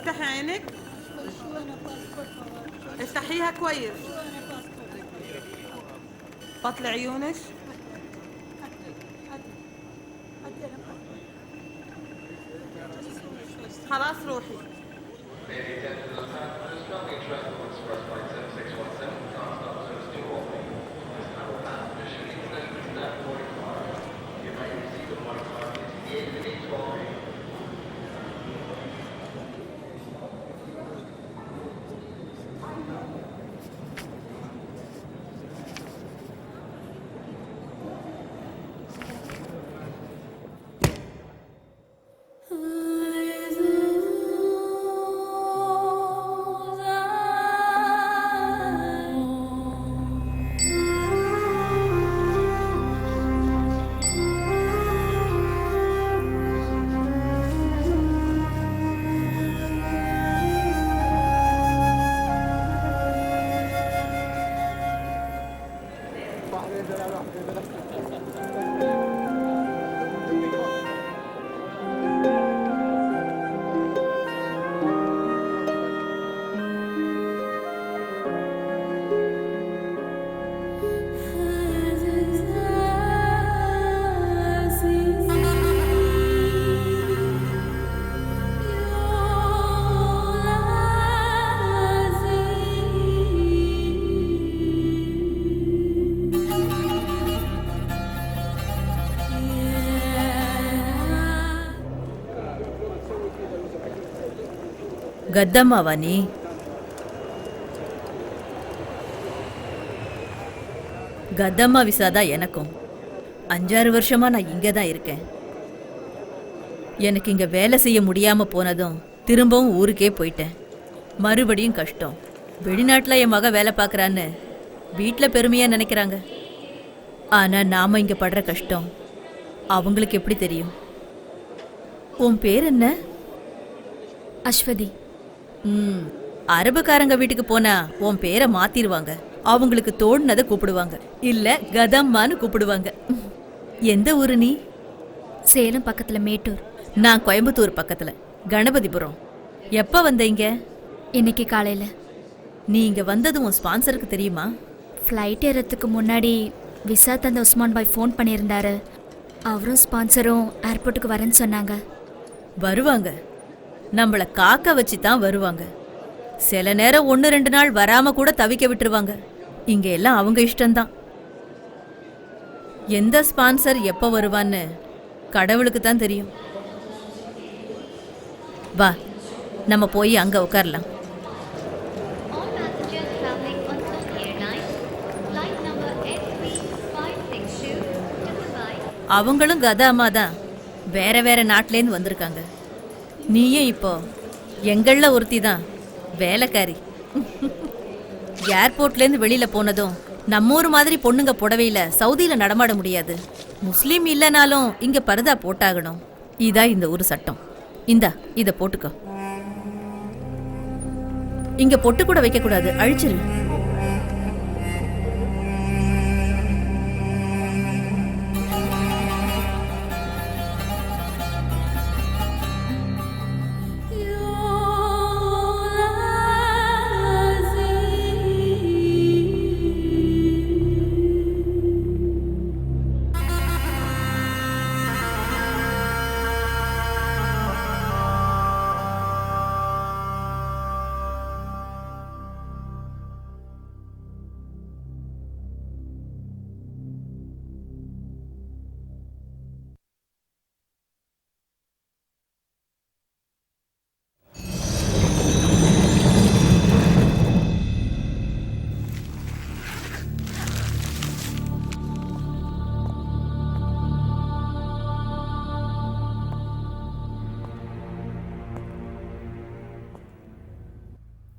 افتحي عينك. افتحيها كويس. بطلي عيونك. خلاص روحي. கத்தம்மாவா நீ? கத்தம்மா விசாதான் எனக்கும். 5-6 வருஷமா நான் இங்கே தான் இருக்கேன். எனக்கு இங்கே வேலை செய்ய முடியாமல் போனதும் திரும்பவும் ஊருக்கே போயிட்டேன். மறுபடியும் கஷ்டம். வெளிநாட்டில் என் மக வேலை பார்க்குறான்னு வீட்டில் பெருமையாக நினைக்கிறாங்க. ஆனால் நாம் இங்கே படுற கஷ்டம் அவங்களுக்கு எப்படி தெரியும்? உன் பேர் என்ன? அஸ்வதி. அரபுக்காரங்க வீட்டுக்கு போனா உன் பேரை மாத்திருவாங்க. அவங்களுக்கு தோணுனதை கூப்பிடுவாங்க, இல்ல கதம்மான்னு கூப்பிடுவாங்க. எந்த ஊரு நீ? சேலம் பக்கத்துல மேட்டூர். நான் கோயம்புத்தூர் பக்கத்துல கணபதிபுரம். எப்ப வந்தீங்க? இன்னைக்கு காலையில. நீ இங்க வந்தது உன் ஸ்பான்சருக்கு தெரியுமா? ஃப்ளைட் ஏறதுக்கு முன்னாடி விசா தந்த உஸ்மான் பாய் ஃபோன் பண்ணியிருந்தாரு. அவரும் ஸ்பான்சரும் ஏர்போர்ட்டுக்கு வரேன்னு சொன்னாங்க. வருவாங்க, நம்மளை காக்க வச்சு தான் வருவாங்க. சில நேரம் 1-2 நாள் வராம கூட தவிக்க விட்டுருவாங்க. இங்க எல்லாம் அவங்க இஷ்டம்தான். எந்த ஸ்பான்சர் எப்ப வருவான்னு கடவுளுக்கு தான் தெரியும். வா, நம்ம போய் அங்க உட்காரலாம். அவங்களும் கதாமா தான், வேற வேற நாட்டிலேருந்து வந்திருக்காங்க. நீயும் இப்போ எங்கள ஒருத்தி தான், வேலைக்காரி. ஏர்போர்ட்லேருந்து வெளியில போனதும் நம்ம ஊர் மாதிரி பொண்ணுங்க புடவையில சவுதியில நடமாட முடியாது. முஸ்லீம் இல்லைனாலும் இங்க பர்தா போட்டாகணும். இதா இந்த ஊர் சட்டம். இந்தா இத போட்டுக்கோ. இங்க பொட்டு கூட வைக்க கூடாது, அழிச்சிரு.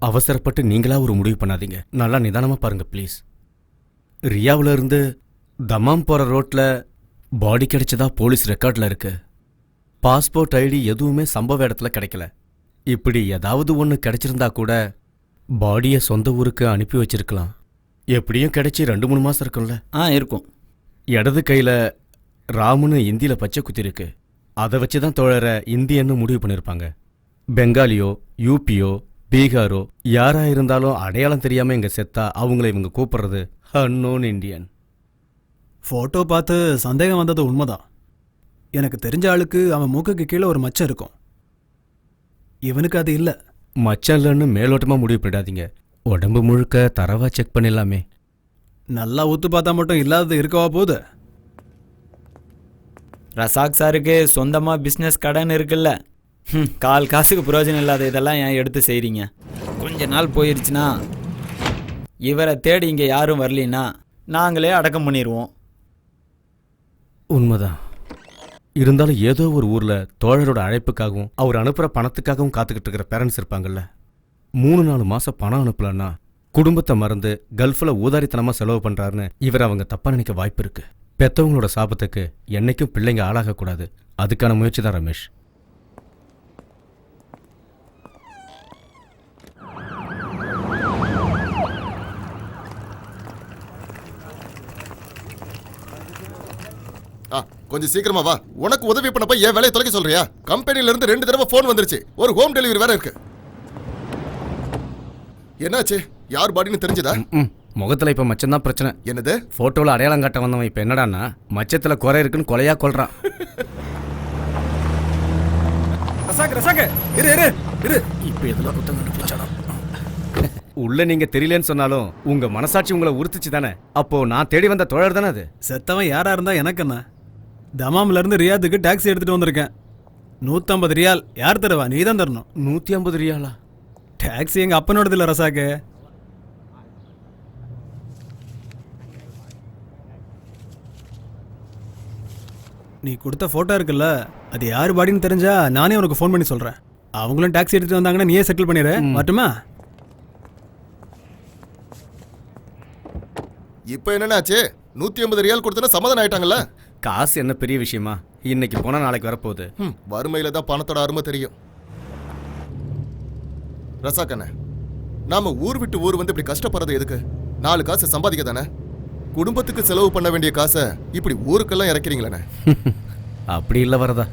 அவசரப்பட்டு நீங்களா ஒரு முடிவு பண்ணாதீங்க. நல்லா நிதானமாக பாருங்க ப்ளீஸ். ரியாவில் இருந்து தமாம் போகிற ரோட்டில் பாடி கிடைச்சதா போலீஸ் ரெக்கார்டில் இருக்கு. பாஸ்போர்ட் ஐடி எதுவுமே சம்பவ இடத்துல கிடைக்கல. இப்படி ஏதாவது ஒன்று கிடைச்சிருந்தா கூட பாடியை சொந்த ஊருக்கு அனுப்பி வச்சிருக்கலாம். எப்படியும் கிடைச்சி 2-3 மாதம் இருக்கும்ல? இருக்கும். இடது கையில் ராமுன்னு இந்தியில் பச்சை குத்திருக்கு. அதை வச்சு தான் தோழரை இந்தியன்னு முடிவு பண்ணியிருப்பாங்க. பெங்காலியோ யூபியோ பீகாரோ யாரா இருந்தாலும் அடையாளம் தெரியாம இங்க செத்தா அவங்கள இவங்க கூப்பிடுறது அன்னோன் இந்தியன். ஃபோட்டோ பார்த்து சந்தேகம் வந்தது உண்மைதான். எனக்கு தெரிஞ்ச ஆளுக்கு அவன் மூக்குக்கு கீழே ஒரு மச்சம் இருக்கும். இவனுக்கு அது இல்லை. மச்சம் இல்லைன்னு மேலோட்டமா முடிவு பண்ணிடாதீங்க. உடம்பு முழுக்க தரவா செக் பண்ணிடலாமே. நல்லா ஊத்து பார்த்தா மட்டும் இல்லாதது இருக்கவா போகுது? ரசாக் சாருக்கு சொந்தமாக பிஸ்னஸ் கடன் இருக்குல்ல. கால் காசுக்கு பிரயோஜனம் இல்லாத இதெல்லாம் ஏன் எடுத்து செய்கிறீங்க? கொஞ்ச நாள் போயிருச்சுன்னா இவரை தேடி இங்கே யாரும் வரலின்னா நாங்களே அடக்கம் பண்ணிடுவோம். உண்மைதான். இருந்தாலும் ஏதோ ஒரு ஊர்ல தோழரோட அழைப்புக்காகவும் அவர் அனுப்புற பணத்துக்காகவும் காத்துக்கிட்டு இருக்கிற பேரண்ட்ஸ் இருப்பாங்கல்ல. 3-4 மாசம் பணம் அனுப்பலன்னா குடும்பத்தை மறந்து கல்ஃப்ல ஊதாரித்தனமா செலவு பண்றாருன்னு இவர் அவங்க தப்பா நினைக்க வாய்ப்பு இருக்கு. பெத்தவங்களோட சாபத்துக்கு என்னைக்கும் பிள்ளைங்க ஆளாகக்கூடாது. அதுக்கான முயற்சி தான் ரமேஷ். கொஞ்சம் சீக்கிரமா வா. உனக்கு உதவி பண்ண போய் என் வேலையை தொலைக்க சொல்றியா? கம்பெனில இருந்து 2 தடவை போன் வந்துருச்சு. ஒரு ஹோம் டெலிவரி வேற இருக்கு. என்னாச்சு? யார் பாடின்னு தெரிஞ்சதா? முகத்துல இப்ப மச்சம் தான் பிரச்சனை. என்னது? போட்டோல அடையாளம் காட்ட வந்தவன் இப்ப என்னடான்னா மச்சத்துல குறை இருக்குன்னு கொலையா கொல்றான். இப்ப எதுல குத்தம் கண்டுபிடிச்சானா? உள்ள நீங்க தெரியலன்னு சொன்னாலும் உங்க மனசாட்சி உங்களை உறுத்துச்சு தானே. அப்போ நான் தேடி வந்த தோழர் தானே அது. செத்தவன் யாரா இருந்தா எனக்கு என்ன? தமாம்ல இருந்து ரியாத்துக்கு டாக்ஸி எடுத்துட்டு வந்திருக்கேன். 150 ரியால். யார் தருவா? நீ தான் தரணும். 150 ரியாலா? டாக்ஸி எங்க அப்பனோடது இல்ல ரசாக்கு. நீ கொடுத்த போட்டோ இருக்குல்ல, அது யார் பாடின்னு தெரிஞ்சா நானே உனக்கு ஃபோன் பண்ணி சொல்றேன். அவங்களும் டாக்ஸி எடுத்துட்டு வந்தாங்கன்னா நீயே செட்டில் பண்ணிடு. மட்டுமா? இப்போ என்னன்னாச்சு? 150 ரியால் கொடுத்தா சமாதானம் ஆயிட்டாங்கல்ல? காசு என்ன பெரிய விஷயமா? இன்னைக்கு போனா நாளைக்கு வரப்போகுது. வறுமையில தான் பணத்தோட அருமை தெரியும். ரசாக்கண்ணே, நாம ஊர் விட்டு ஊர் வந்து இப்படி கஷ்டப்படுறது எதுக்கு? 4 காசு சம்பாதிக்க தானே. குடும்பத்துக்கு செலவு பண்ண வேண்டிய காசை இப்படி ஊருக்கெல்லாம் இறக்கிறீங்களே. அப்படி இல்லை வரதா.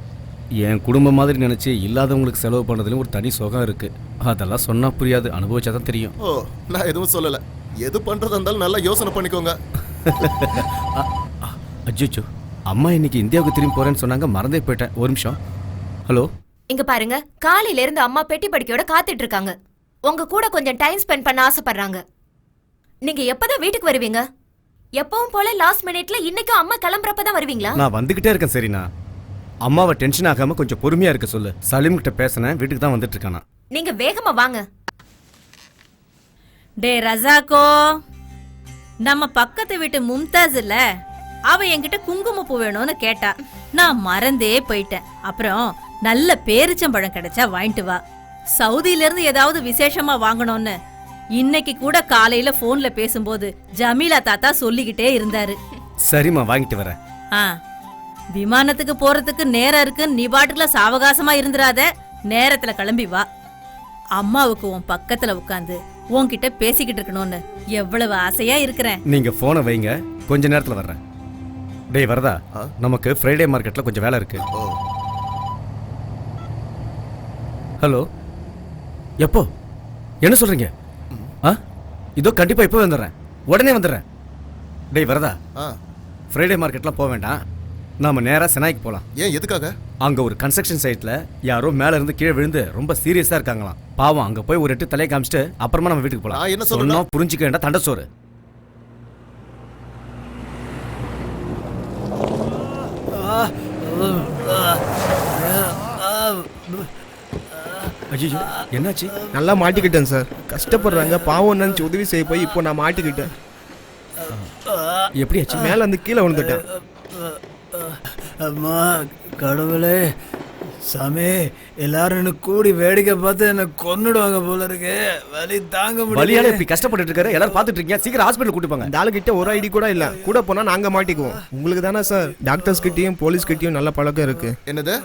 என் குடும்பம் மாதிரி நினைச்சு இல்லாதவங்களுக்கு செலவு பண்ணதுலயும் ஒரு தனி சுகம் இருக்கு. அதெல்லாம் சொன்னா புரியாது, அனுபவிச்சாதான் தெரியும். ஓ, நான் எதுவும் சொல்லல. எது பண்றதா இருந்தாலும் நல்லா யோசனை பண்ணிக்கோங்க. அஜிச்சோ, அம்மா இன்னைக்கு இந்தியாவுக்கு திரும்பி போறேன்னு சொன்னாங்க, மறந்தே போயிட்டேன். ஒரு நிமிஷம். ஹலோ, இங்க பாருங்க, காலையில இருந்து அம்மா பெட்டி படிக்கையோட காத்துட்டு இருக்காங்க. உங்க கூட கொஞ்சம் டைம் ஸ்பெண்ட் பண்ண ஆசைப்படுறாங்க. நீங்க எப்பதான் வீட்டுக்கு வருவீங்க? எப்பவும் போல லாஸ்ட் மினிட்ல இன்னைக்கும் அம்மா கிளம்புறப்பதான் வருவீங்களா? நான் வந்துகிட்டே இருக்கேன். சரிண்ணா, அம்மாவை டென்ஷன் ஆகாம கொஞ்சம் பொறுமையா இருக்க சொல்லு. சலீம் கிட்ட பேசினேன், வீட்டுக்கு தான் வந்துட்டு இருக்கானா. நீங்க வேகமா வாங்க. டே ரசாக்கோ, நம்ம பக்கத்து வீட்டு மும்தாஸ் இல்ல, அவ என்கிட்ட குங்குமப்பூ வேணும்னு கேட்டா. நான் மறந்தே போயிட்டேன். அப்புறம் நல்ல பேரிச்சம்பழம் கிடைச்சா வாங்கிட்டு வா. சவுதியில இருந்து ஏதாவது விசேஷமா வாங்கணும்னு இன்னைக்கு கூட காலையில போன்ல பேசும்போது ஜமீலா தாத்தா சொல்லிக்கிட்டே இருந்தாரு. சரிம்மா, வாங்கிட்டு வரேன். விமானத்துக்கு போறதுக்கு நேரம் இருக்கு, நீ பாட்டுல சாவகாசமா இருந்துராத. நேரத்துல கிளம்பி வா. அம்மாவுக்கு உன் பக்கத்துல உட்காந்து உன்கிட்ட பேசிக்கிட்டு இருக்கணும்னு எவ்வளவு ஆசையா இருக்கிறேன். நீங்க போனை வைங்க, கொஞ்ச நேரத்துல வர்றேன். டேய் வரதா, நமக்கு ஃப்ரைடே மார்க்கெட்ல கொஞ்சம் வேலை இருக்கு. ஹலோ, எப்போ? என்ன சொல்றீங்க? இதோ கண்டிப்பா இப்போ வந்துடுறேன், உடனே வந்துடுறேன். டேய் வரதா, ஃப்ரைடே மார்க்கெட்லாம் போக வேண்டாம், நாம நேரா செனாய்க்கு போலாம். ஏன், எதுக்காக? அங்க ஒரு கன்ஸ்ட்ரக்ஷன் சைட்ல யாரோ மேல இருந்து கீழே விழுந்து ரொம்ப சீரியஸா இருக்காங்களாம். பாவம், அங்க போய் ஒரு 8 தலையை காமிச்சிட்டு அப்புறமா நம்ம வீட்டுக்கு போலாம். என்ன சொல்லணும்? புரிஞ்சுக்க வேண்டாம், தண்டசோறு. ஐயோ, என்னாச்சு? நல்லா மாட்டிக்கிட்டேன் சார். கஷ்டப்படுறாங்க, பாவம் நினைச்சு உதவி செய்ய போய் இப்போ நான் மாட்டிக்கிட்டேன். எப்படியாச்சு? மேல வந்து கீழே விழுந்துட்டேன். அம்மா கடவுளே, சாமி, எல்லாரும் என்ன கூடி வேடிக்கை பார்த்து என்ன கொன்னுடுவாங்க போல இருக்கு. வலி தாங்க முடியல. வலியால இப்படி கஷ்டப்பட்டு இருக்காரு, எல்லாரும் பாத்துட்டு இருக்கீங்க. சீக்கிரம் ஹாஸ்பிட்டல் கூட்டி போங்க. இந்த ஆளுகிட்ட ஒரு ஐடி கூட இல்ல. கூட போனா நாங்க மாட்டிக்குவோம். உங்களுக்கு தானே சார் டாக்டர்ஸ் கிட்டயும் போலீஸ் கிட்டயும் நல்ல பழக்கம் இருக்கு. என்னது?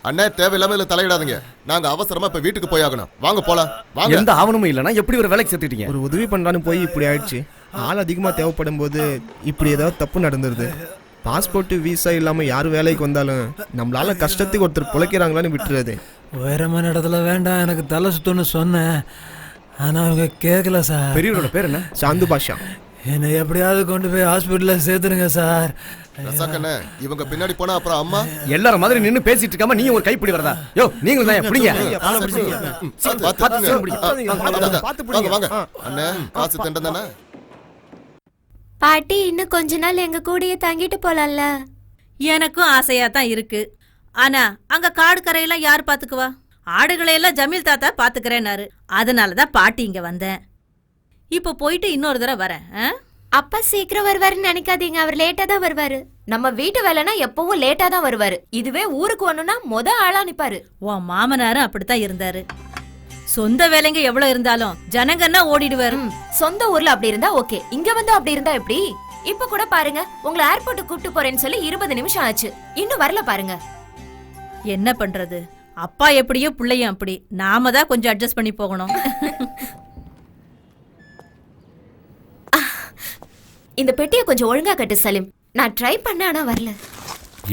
அண்ணா, தேவையில்லாம இதுல தலையிடாதீங்க. நாங்க அவசரமா இப்ப வீட்டுக்கு போய் ஆகணும். வாங்க போலாம். வாங்க. எந்த ஆவணமும் இல்லனா எப்படி ஒரு வேலைக்கு சேர்த்துட்டீங்க? ஒரு உதவி பண்றான்னு போய் இப்படி ஆயிடுச்சு. ஆள் அதிகமா தேவைப்படும் போது இப்படி ஏதாவது தப்பு நடந்துருது. பாஸ்போர்ட் விசா இல்லாம யாரு வேலைக்கு வந்தாலும் நம்மளால கஷ்டத்துக்கு ஒருத்தர் பிழைக்கிறாங்களான்னு விட்டுறது. உயரமான இடத்துல வேண்டாம், எனக்கு தலை சுத்தம்னு சொன்னேன். ஆனால் அவங்க கேட்கல சார். பெரியவரோட பேர் என்ன? சாந்து பாஷா. என்னை எப்படியாவது கொண்டு போய் ஹாஸ்பிட்டலில் சேர்த்துருங்க சார். ரசாக்கண்ணே, இவங்க பின்னாடி போனா அப்புறம் அம்மா எல்லாரும் மாதிரி நின்னு பேசிட்டு இருக்காம நீ ஒரு கைப்பிடி வரதா? யோ நீங்களும் தான் எப்படிங்க? வாங்க வாங்க அண்ணே, காசு தண்டம் தானே. பாட்டி இன்னும் கொஞ்ச நாள் எங்க கூடயே தங்கிட்டு போலாம்ல. எனக்கும் ஆசையா தான் இருக்கு. ஆனா அங்க காடு கரையெல்லாம் யார் பாத்துக்குவா? ஆடுகளையெல்லாம் ஜமீல் தாத்தா பாத்துக்கிறேன்னாரு. அதனாலதான் பாட்டி இங்க வந்தேன். இப்ப போயிட்டு இன்னொரு தடவை வரேன். அப்பா சீக்கிரம் வருவாருன்னு நினைக்காதீங்க, அவர் லேட்டா தான் வருவாரு. நம்ம வீட்டு வேலைனா எப்பவும் லேட்டா தான் வருவாரு. இதுவே ஊருக்கு வரணும்னா ஆளா நிப்பாரு. உன் மாமனாரும் அப்படித்தான் இருந்தாரு. சொந்த வேலைங்க எவ்வளவு இருந்தாலும் ஜனங்கன்னா ஓடிடுவாரு. சொந்த ஊர்ல அப்படி இருந்தா ஓகே, இங்க வந்து அப்படி இருந்தா எப்படி? இப்ப கூட பாருங்க, உங்களை ஏர்போர்ட் கூப்பிட்டு போறேன்னு சொல்லி 20 நிமிஷம் ஆச்சு, இன்னும் வரல பாருங்க. என்ன பண்றது? அப்பா எப்படியோ பிள்ளையும் அப்படி. நாம தான் கொஞ்சம் அட்ஜஸ்ட் பண்ணி போகணும். இந்த பெட்டியை கொஞ்சம் ஒழுங்கா கட்டு சலீம். நான் ட்ரை பண்ண ஆனா வரல.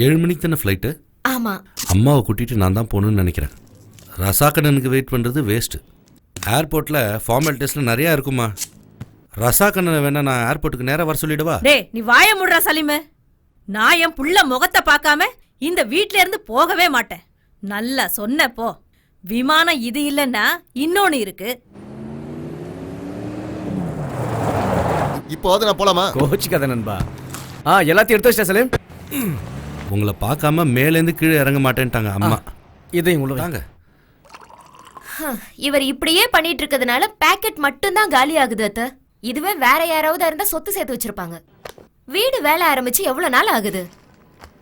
7 மணிக்கு தானே ஃப்ளைட்டு? ஆமா. அம்மாவை கூட்டிட்டு நான் தான் போகணும்னு நினைக்கிறேன். ரசாக்கண்ணனுக்கு வெயிட் பண்ணுறது வேஸ்ட்டு. ஏர்போர்ட்டில் ஃபார்மாலிட்டிஸில் நிறையா இருக்குமா. ரசாக்கண்ணனை வேணா நான் ஏர்போர்ட்டுக்கு நேராக வர சொல்லிடுவா? டேய், நீ வாய முடுறா சலீமு. நான் என் புள்ள முகத்தை பார்க்காம இந்த வீட்ல இருந்து போகவே மாட்டேன். நல்லா சொன்ன போ. விமானம் இது இல்லைன்னா இன்னொன்னு இருக்கு. இப்போது நான் போலாமா? கோச்சிக்காத நண்பா. எல்லாத்தையும் எடுத்து வச்சிட்டேன் சலீம். உங்களை பார்க்காம மேலேருந்து கீழே இறங்க மாட்டேன்ட்டாங்க அம்மா. இதையும் உள்ள வாங்க. இவர் இப்படியே பண்ணிட்டு இருக்கிறதுனால பேக்கெட் மட்டும் தான் காலி ஆகுது அத்த. இதுவே வேற யாராவது இருந்தா சொத்து சேர்த்து வச்சிருப்பாங்க. வீடு வேலை ஆரம்பிச்சு எவ்வளவு நாள் ஆகுது?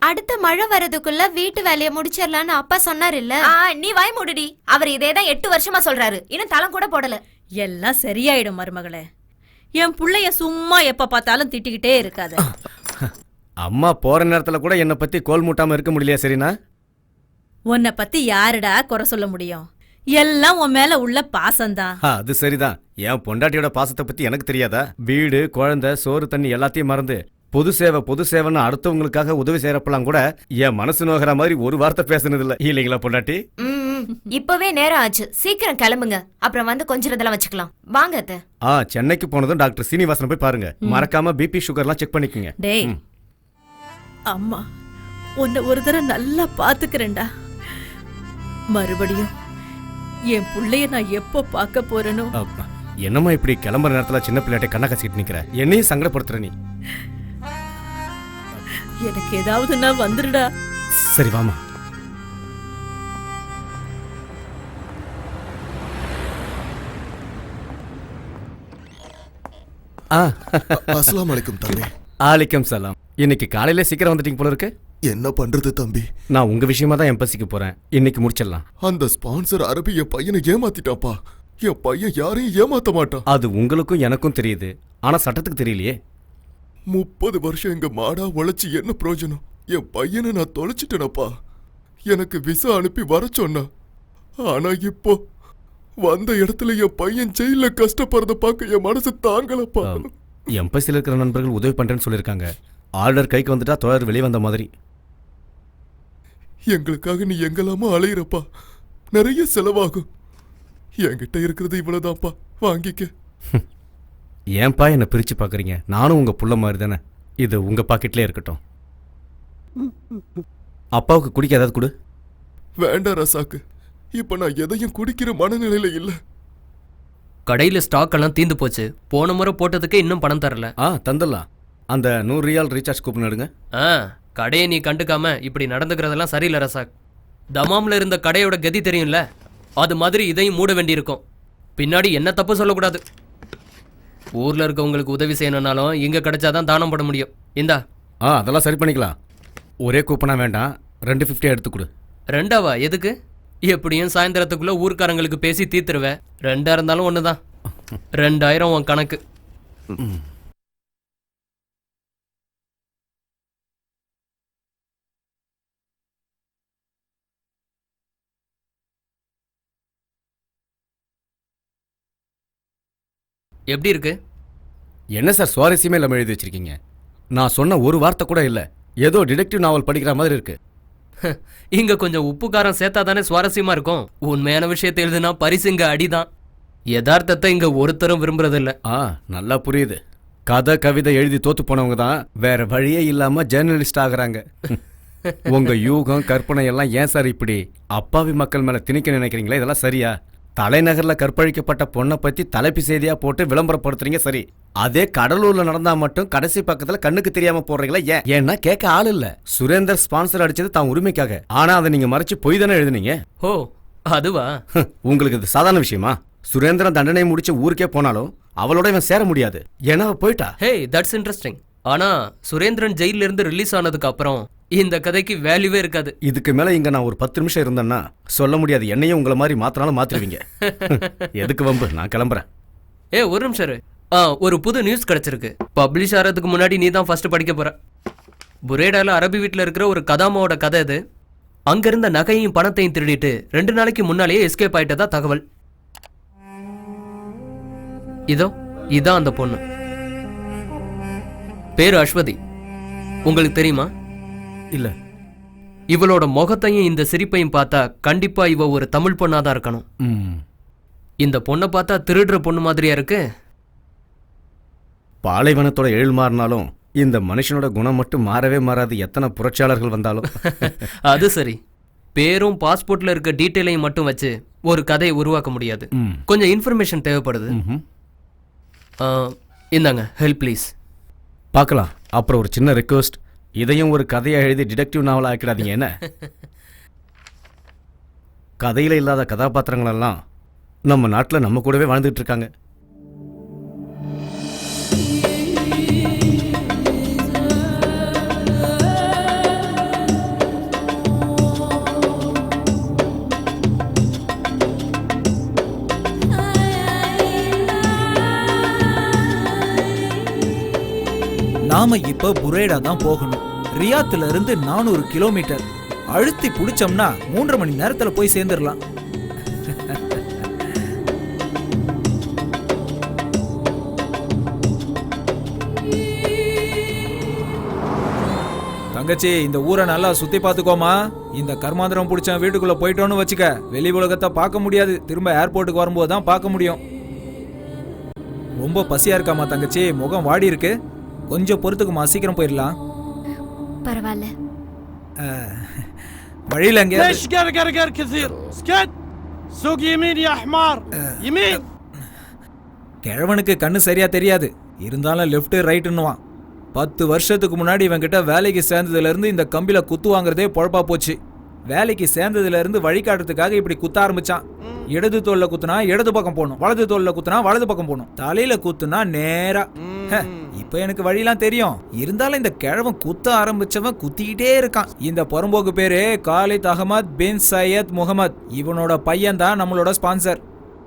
அடுத்த மழை வரதுக்குள்ள வீட்டு வேலையை முடிச்சிடலான்னு அப்பா சொன்னார் இல்ல? நீ வாய் மூடுடி. அவர் இதேதான் 8 வருஷமா சொல்றாரு, இன்னும் தளம் கூட போடல. எல்லாம் சரியாயிடும் மருமகளே. என் புள்ளைய சும்மா எப்ப பார்த்தாலும் திட்டிக்கிட்டே இருக்காது. அம்மா போற நேரத்துல கூட என்னை பத்தி கோல் மூட்டாம இருக்க முடியலையா? சரினா, உன்னை பத்தி யாருடா குறை சொல்ல முடியும்? எல்லாம் உன் மேல உள்ள பாசம்தான். அது சரிதான். என் பொண்டாட்டியோட பாசத்தை பத்தி எனக்கு தெரியாதா? வீடு, குழந்தை, சோறு, தண்ணி எல்லாத்தையும் மறந்து பொது சேவைன்னு அடுத்தவங்களுக்காக உதவி செய்யறப்பெல்லாம் கூட என் மனசு நோகிற மாதிரி ஒரு வார்த்தை பேசுனது இல்ல. இல்லைங்களா பொண்டாட்டி? இப்பவே நேரம் ஆச்சு, சீக்கிரம் கிளம்புங்க. அப்புறம் வந்து கொஞ்சம் இதெல்லாம் வச்சுக்கலாம். வாங்க அத்தை. சென்னைக்கு போனதும் டாக்டர் சீனிவாசன் போய் பாருங்க. மறக்காம பிபி சுகர்லாம் செக் பண்ணிக்கோங்க. டேய், அம்மா உன்னை ஒரு தடவை நல்லா பாத்துக்கிறேன்டா. மறுபடியும் என் புள்ளைய நான் எப்போ பார்க்க போறேனோ. என்னம்மா இப்படி கிளம்புற நேரத்துல சின்ன பிள்ளையாட்டை கண்ணை கசிக்கிட்டு நிக்கிற? என்னையும் சங்கடப்படுத்துற நீ. எனக்கு ஏதாவதுன்னா வந்துடுடா. சரி வாமா. அஸ்ஸலாமு அலைக்கும் தம்பி. ஆலிக்கம் சலாம். இன்னைக்கு காலையில சீக்கிரம் வந்துட்டீங்க போல இருக்கு. என்ன பண்றது தம்பி? நான் உங்க விஷயமா தான் எம்பசிக்கு போறேன். இன்னைக்கு முடிச்சிடலாம். அந்த ஸ்பான்சர் அரபி என் பையனை ஏமாத்திட்டாப்பா. என் பையன் யாரையும் ஏமாத்த மாட்டான். அது உங்களுக்கும் எனக்கும் தெரியுது, ஆனா சட்டத்துக்கு தெரியலையே. 30 வருஷம் எங்க மாடா உழைச்சி என்ன பிரயோஜனம்? என் பையனை நான் தொலைச்சிட்டேனப்பா. எனக்கு விசா அனுப்பி வர சொன்னா, ஆனா இப்போ வந்த இடத்துல என் பையன் ஜெயில கஷ்டப்படுறத பார்க்க என் மனசு தாங்கலப்பா. எம்பசியில் இருக்கிற நண்பர்கள் உதவி பண்றேன்னு சொல்லியிருக்காங்க. ஆர்டர் கைக்கு வந்துட்டா தோழர் வெளியே வந்த மாதிரி. எங்களுக்காக நீ எங்கெல்லாமோ அலையிறப்பா, நிறைய செலவாகும். என்கிட்ட இருக்கிறது இவ்வளவுதான்ப்பா, வாங்கிக்க. ஏன்பா என்ன பிரிச்சு பாக்குறீங்க? நானும் உங்க புள்ள மாதிரி தானே. இது உங்க பாக்கெட்லயே இருக்கட்டும். அப்பாவுக்கு குடிக்க ஏதாவது கொடு. வேண்டாம் ரசாக்கு, இப்ப நான் எதையும் குடிக்கிற மனநிலையில இல்ல. கடையில ஸ்டாக் எல்லாம் தீந்து போச்சு. போன முறை போட்டதுக்கு இன்னும் பணம் தரல. தந்துடலாம். அந்த 100 ரியால் ரீசார்ஜ் கூப்பன் எடுங்க. கடையை நீ கண்டுக்காம இப்படி நடந்துக்கிறதெல்லாம் சரியில்லை ரசாக். தமாம்ல இருந்த கடையோட கதி தெரியும்ல, அது மாதிரி இதையும் மூட வேண்டியிருக்கும். பின்னாடி என்ன தப்பு சொல்லக்கூடாது. ஊர்ல இருக்கவங்களுக்கு உதவி செய்யணும்னாலும் இங்க கிடைச்சாதான் தானம் பண்ண முடியும். இந்தா. அதெல்லாம் சரி பண்ணிக்கலாம். ஒரே கூப்பனா வேண்டாம், 250 எடுத்து கொடு. 2ஆவா? எதுக்கு? எப்படியும் சாயந்தரத்துக்குள்ள ஊர்க்காரங்களுக்கு பேசி தீர்த்துருவேன். 2ஆ இருந்தாலும் ஒண்ணுதான். 2000 உன் கணக்கு. எப்படி இருக்கு? என்ன சார் சுவாரஸ்யமே இல்லாமல் எழுதி வச்சிருக்கீங்க? நான் சொன்ன ஒரு வார்த்தை கூட இல்லை. ஏதோ டிடெக்டிவ் நாவல் படிக்கிற மாதிரி இருக்கு. இங்க கொஞ்சம் உப்பு காரம் சேர்த்தா தானே சுவாரஸ்யமா இருக்கும். உண்மையான விஷயத்தை எழுதுனா பரிசு இங்க அடிதான். யதார்த்தத்தை இங்க ஒருத்தரும் விரும்புறதில்ல. நல்லா புரியுது. கதை கவிதை எழுதி தோத்து போனவங்க தான் வேற வழியே இல்லாம ஜேர்னலிஸ்ட் ஆகுறாங்க. உங்க யூகம் கற்பனை எல்லாம் ஏன் சார் இப்படி அப்பாவி மக்கள் மேல திணிக்க நினைக்கிறீங்களா? இதெல்லாம் சரியா? தலைநகர்ல கற்பழிக்கப்பட்ட பொண்ணை பத்தி தலைப்பு செய்தியா போட்டு விளம்பரப்படுத்துறீங்க சரி. அதே கடலூர்ல நடந்தா மட்டும் கடைசி பக்கத்துல கண்ணுக்கு தெரியாம போடுறீங்களா? ஏன்? ஏன்னா கேட்க ஆள் இல்ல. சுரேந்தர் ஸ்பான்சர் அடிச்சது தான் உரிமைக்காக. ஆனா அதை நீங்க மறைச்சு பொய் தானே எழுதுனீங்க. ஓ அதுவா? உங்களுக்கு இது சாதாரண விஷயமா? சுரேந்திரன் தண்டனை முடிச்சு ஊருக்கே போனாலும் அவளோட இவன் சேர முடியாது. ஏன்னா போயிட்டா. ஹே தட்ஸ் இன்ட்ரெஸ்டிங். ஆனா சுரேந்திரன் ஜெயில இருந்து ரிலீஸ் ஆனதுக்கு அப்புறம் இந்த கதைக்கு வேல்யூவே இருக்காது. இதுக்கு மேல இங்க நான் ஒரு 10 நிமிஷம் இருந்தேன்னா சொல்ல முடியாது. என்னையும் உங்களை மாதிரி மாத்தினாலும் மாத்திருவீங்க. எதுக்கு வம்பு? நான் கிளம்புறேன். ஒரு நிமிஷம் இரு. ஒரு புது நியூஸ் கிடைச்சிருக்கு. பப்ளிஷ் ஆகிறதுக்கு முன்னாடி நீ தான் ஃபர்ஸ்ட் படிக்க போற. புரேடால அரபி வீட்டில் இருக்கிற ஒரு கதாமாவோட கதை இது. அங்க இருந்த நகையும் பணத்தையும் திருடிட்டு 2 நாளைக்கு முன்னாலேயே எஸ்கேப் ஆயிட்டதா தகவல். இதோ இதான் அந்த பொண்ணு. பேரு அஸ்வதி. உங்களுக்கு தெரியுமா? இல்ல. இவளோட முகத்தையும் இந்த சிரிப்பையும் பார்த்தா கண்டிப்பா இவ ஒரு தமிழ் பொண்ணாதான் இருக்கணும். இந்த பொண்ணை பார்த்தா திருடுற பொண்ணு மாதிரியா இருக்கு. பாலைவனத்தோட எழில் மாறினாலும் இந்த மனுஷனோட குணம் மட்டும் மாறவே மாறாது. எத்தனை புரட்சியாளர்கள் வந்தாலும். அது சரி. பேரும் பாஸ்போர்ட்ல இருக்க டீட்டெயிலையும் மட்டும் வச்சு ஒரு கதையை உருவாக்க முடியாது. கொஞ்சம் இன்ஃபர்மேஷன் தேவைப்படுது. இந்தாங்க ஹெல்ப் ப்ளீஸ். பார்க்கலாம். அப்புறம் ஒரு சின்ன ரிக்வெஸ்ட். இதையும் ஒரு கதையை எழுதி டிடெக்டிவ் நாவல் ஆக்கிடாதீங்க. என்ன? கதையில இல்லாத கதாபாத்திரங்கள் எல்லாம் நம்ம நாட்டில் நம்ம கூடவே வாழ்ந்துட்டு இருக்காங்க. நாம இப்ப புரேடா தான் போகணும். ரியாத்துல இருந்து 400 கிலோமீட்டர். அழுத்தி புடிச்சோம்னா 3.5 மணி நேரத்துல போய் சேர்ந்துடலாம். தங்கச்சி இந்த ஊரை நல்லா சுத்தி பாத்துக்கோமா. இந்த கர்மாந்திரம் பிடிச்ச வீட்டுக்குள்ள போயிட்டோன்னு வச்சுக்க, வெளி உலகத்தை பார்க்க முடியாது. திரும்ப ஏர்போர்ட்டுக்கு வரும்போது தான் பார்க்க முடியும். ரொம்ப பசியா இருக்காமா தங்கச்சி? முகம் வாடி இருக்கு. கொஞ்சம் பொறுத்துக்குமா, சீக்கிரம் போயிடலாம். பரவாயில்ல. வழியில எங்க கிழவனுக்கு கண்ணு சரியா தெரியாது. இருந்தாலும் லெஃப்ட் ரைட்டுன்னுவான். 10 வருஷத்துக்கு முன்னாடி இவன் கிட்ட வேலைக்கு சேர்ந்ததுல இருந்து இந்த கம்பில குத்து வாங்குறதே பொழப்பா போச்சு. வேலைக்கு சேர்ந்ததுல இருந்து வழிகாட்டுறதுக்காக இப்படி குத்த ஆரம்பிச்சான். இடது தோல்ல குத்துனா இடது பக்கம் போகணும், வலது தோல்ல குத்துனா வலது பக்கம் போகணும், தலையில குத்துனா நேரா. இப்ப எனக்கு வழியெல்லாம் தெரியும். இருந்தாலும் இந்த கிழவன் குத்த ஆரம்பிச்சவன் குத்திக்கிட்டே இருக்கான். இந்த புறம்போக்கு பேரு காலித் அகமத் பின் சையத் முகமது. இவனோட பையன் தான் நம்மளோட ஸ்பான்சர்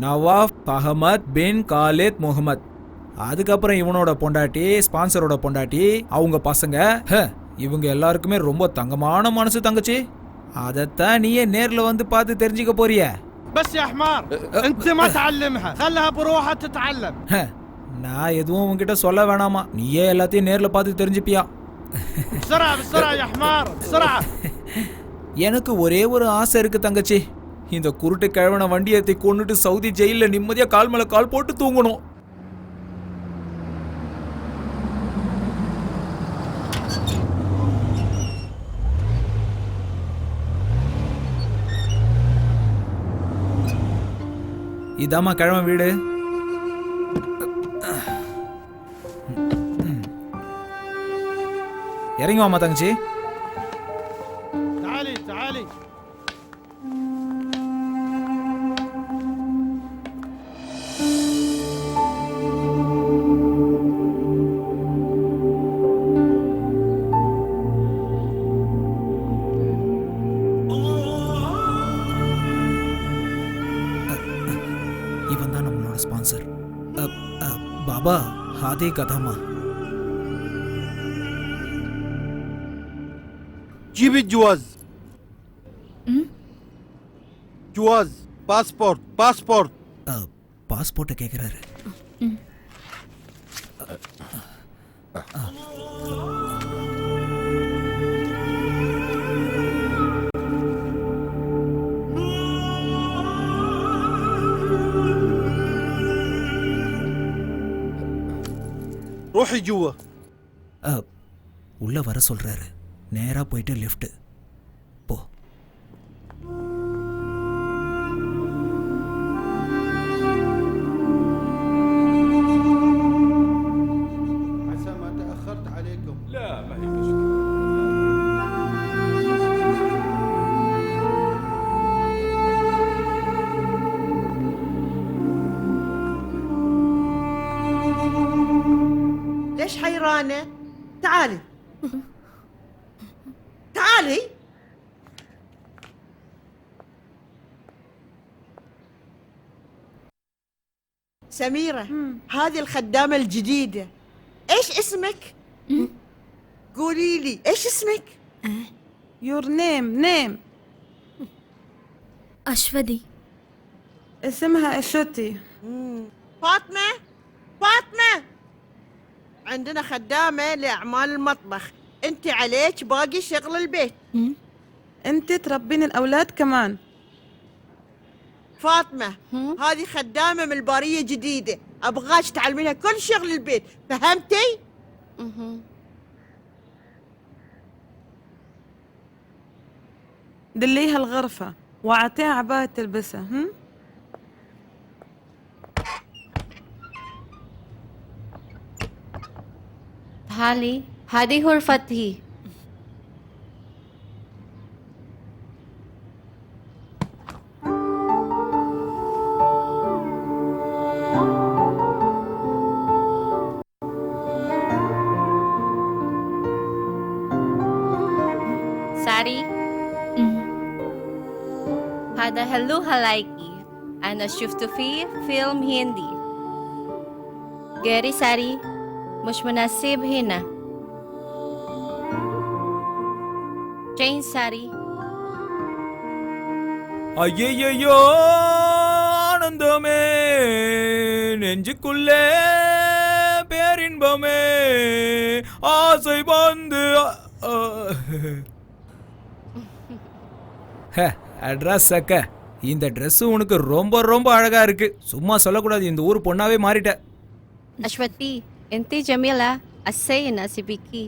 நவாப் அகமத் பின் காலித் முகமது. அதுக்கப்புறம் இவனோட பொண்டாட்டி, ஸ்பான்சரோட பொண்டாட்டி, அவங்க பசங்க. இவங்க எல்லாருக்குமே ரொம்ப தங்கமான மனசு தங்கச்சி. அதத்தான் நீயே நேர்ல வந்து பார்த்து தெரிஞ்சுக்க போறிய. நான் எதுவும் உன்கிட்ட சொல்ல வேணாமா, நீயே எல்லாத்தையும் நேர்ல பார்த்து தெரிஞ்சுப்பியா. எனக்கு ஒரே ஒரு ஆசை இருக்கு தங்கச்சி. இந்த குருட்டு கிழவன வண்டியத்தை கொண்டுட்டு சவுதி ஜெயில நிம்மதியா கால் மேல கால் போட்டு தூங்கணும். இதாமா கிழவன் வீடு. இறங்கி வாமா தங்கச்சி. இவன் தான் நம்மளோட ஸ்பான்சர். பாபா ஹாதே கதாமா. جيب الجواز. جواز باسبورت பாஸ்போர்ட்டை கேட்குறாரு. روحي جوا. உள்ள வர சொல்றாரு. நேரா போயிட்டு லெஃப்ட் போ. عسى ما تأخرت عليكم. لا ما هي ليش حيرانة؟ تعالي تعالي. سميرة هذه الخدامة الجديدة. ايش اسمك؟ قولي لي ايش اسمك؟ Your name. அஸ்வதி. اسمها اشوتي. فاطمة عندنا خدامة لأعمال المطبخ، انت عليك باقي شغل البيت. انت تربين الاولاد كمان. فاطمة هذه خدامة من البارية جديدة، ابغاك تعلمينها كل شغل البيت، فهمتي؟ دليها الغرفة واعطيها عباية تلبسها. تعالي هذه غرفتي. ساري هذا هلو هلايكي. أنا شفته في فيلم هندي. غيري ساري مش مناسب هنا. جين ساري. ஐயையோ ஆனந்தமே நெஞ்சுக்குள்ளே பேரின்பமே ஆசை வந்து அட்ரஸ் சக்க. இந்த Dress உனக்கு ரொம்ப ரொம்ப அழகா இருக்கு. சும்மா சொல்லக்கூடாது, இந்த ஊர் பொண்ணாவே மாறிட்ட. அஸ்வதி انت جميلة السينة سبيكي.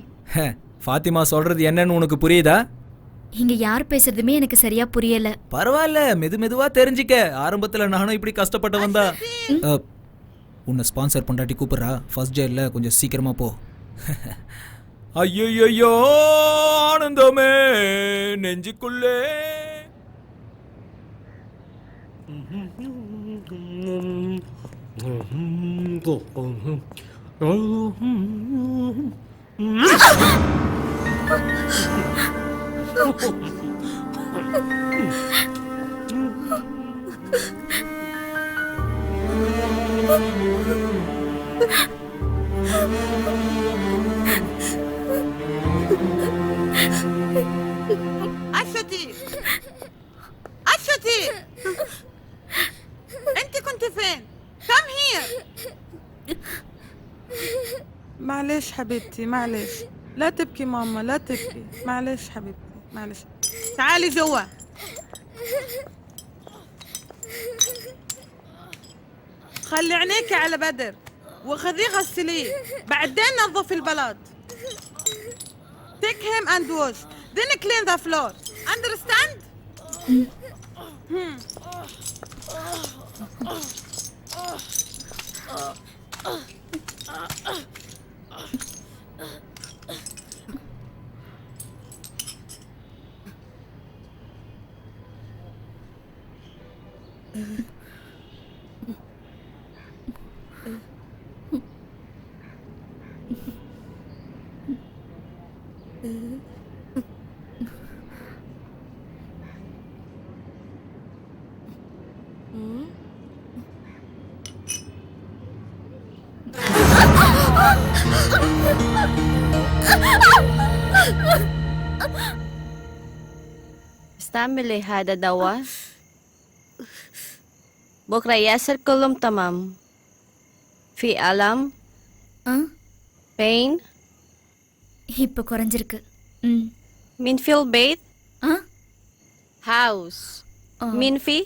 ஃபாத்திமா சொல்றது என்னன்னு உனக்கு புரியுதா? இங்க யார் பேசுறதுமே எனக்கு சரியா புரியல. பரவாயில்ல, மெதுவா தெரிஞ்சுக்க. ஆரம்பத்துல நானும் இப்படி கஷ்டப்பட்டு வந்தா. உன்னை ஸ்பான்சர் பொண்டாட்டி கூப்பிடுறா. ஃபர்ஸ்ட் ஜெயில கொஞ்சம் சீக்கிரமா போ. ஐயோ ஆனந்தமே நெஞ்சுக்குள்ளே. أشتي أنت كنت فين؟ Come here. معلش حبيبتي معلش، لا تبكي ماما لا تبكي، معلش حبيبتي معلش. تعالي جوا. خلي عينيكي على بدر وخذيه غسليه، بعدين نظفي البلاط. Take him and wash, then clean the floor. Understand? استعملي هذا دواء بكرة يصير كلهم تمام. في ألم pain இப்ப குறைஞ்சிருக்கு. مين في البيت house مين في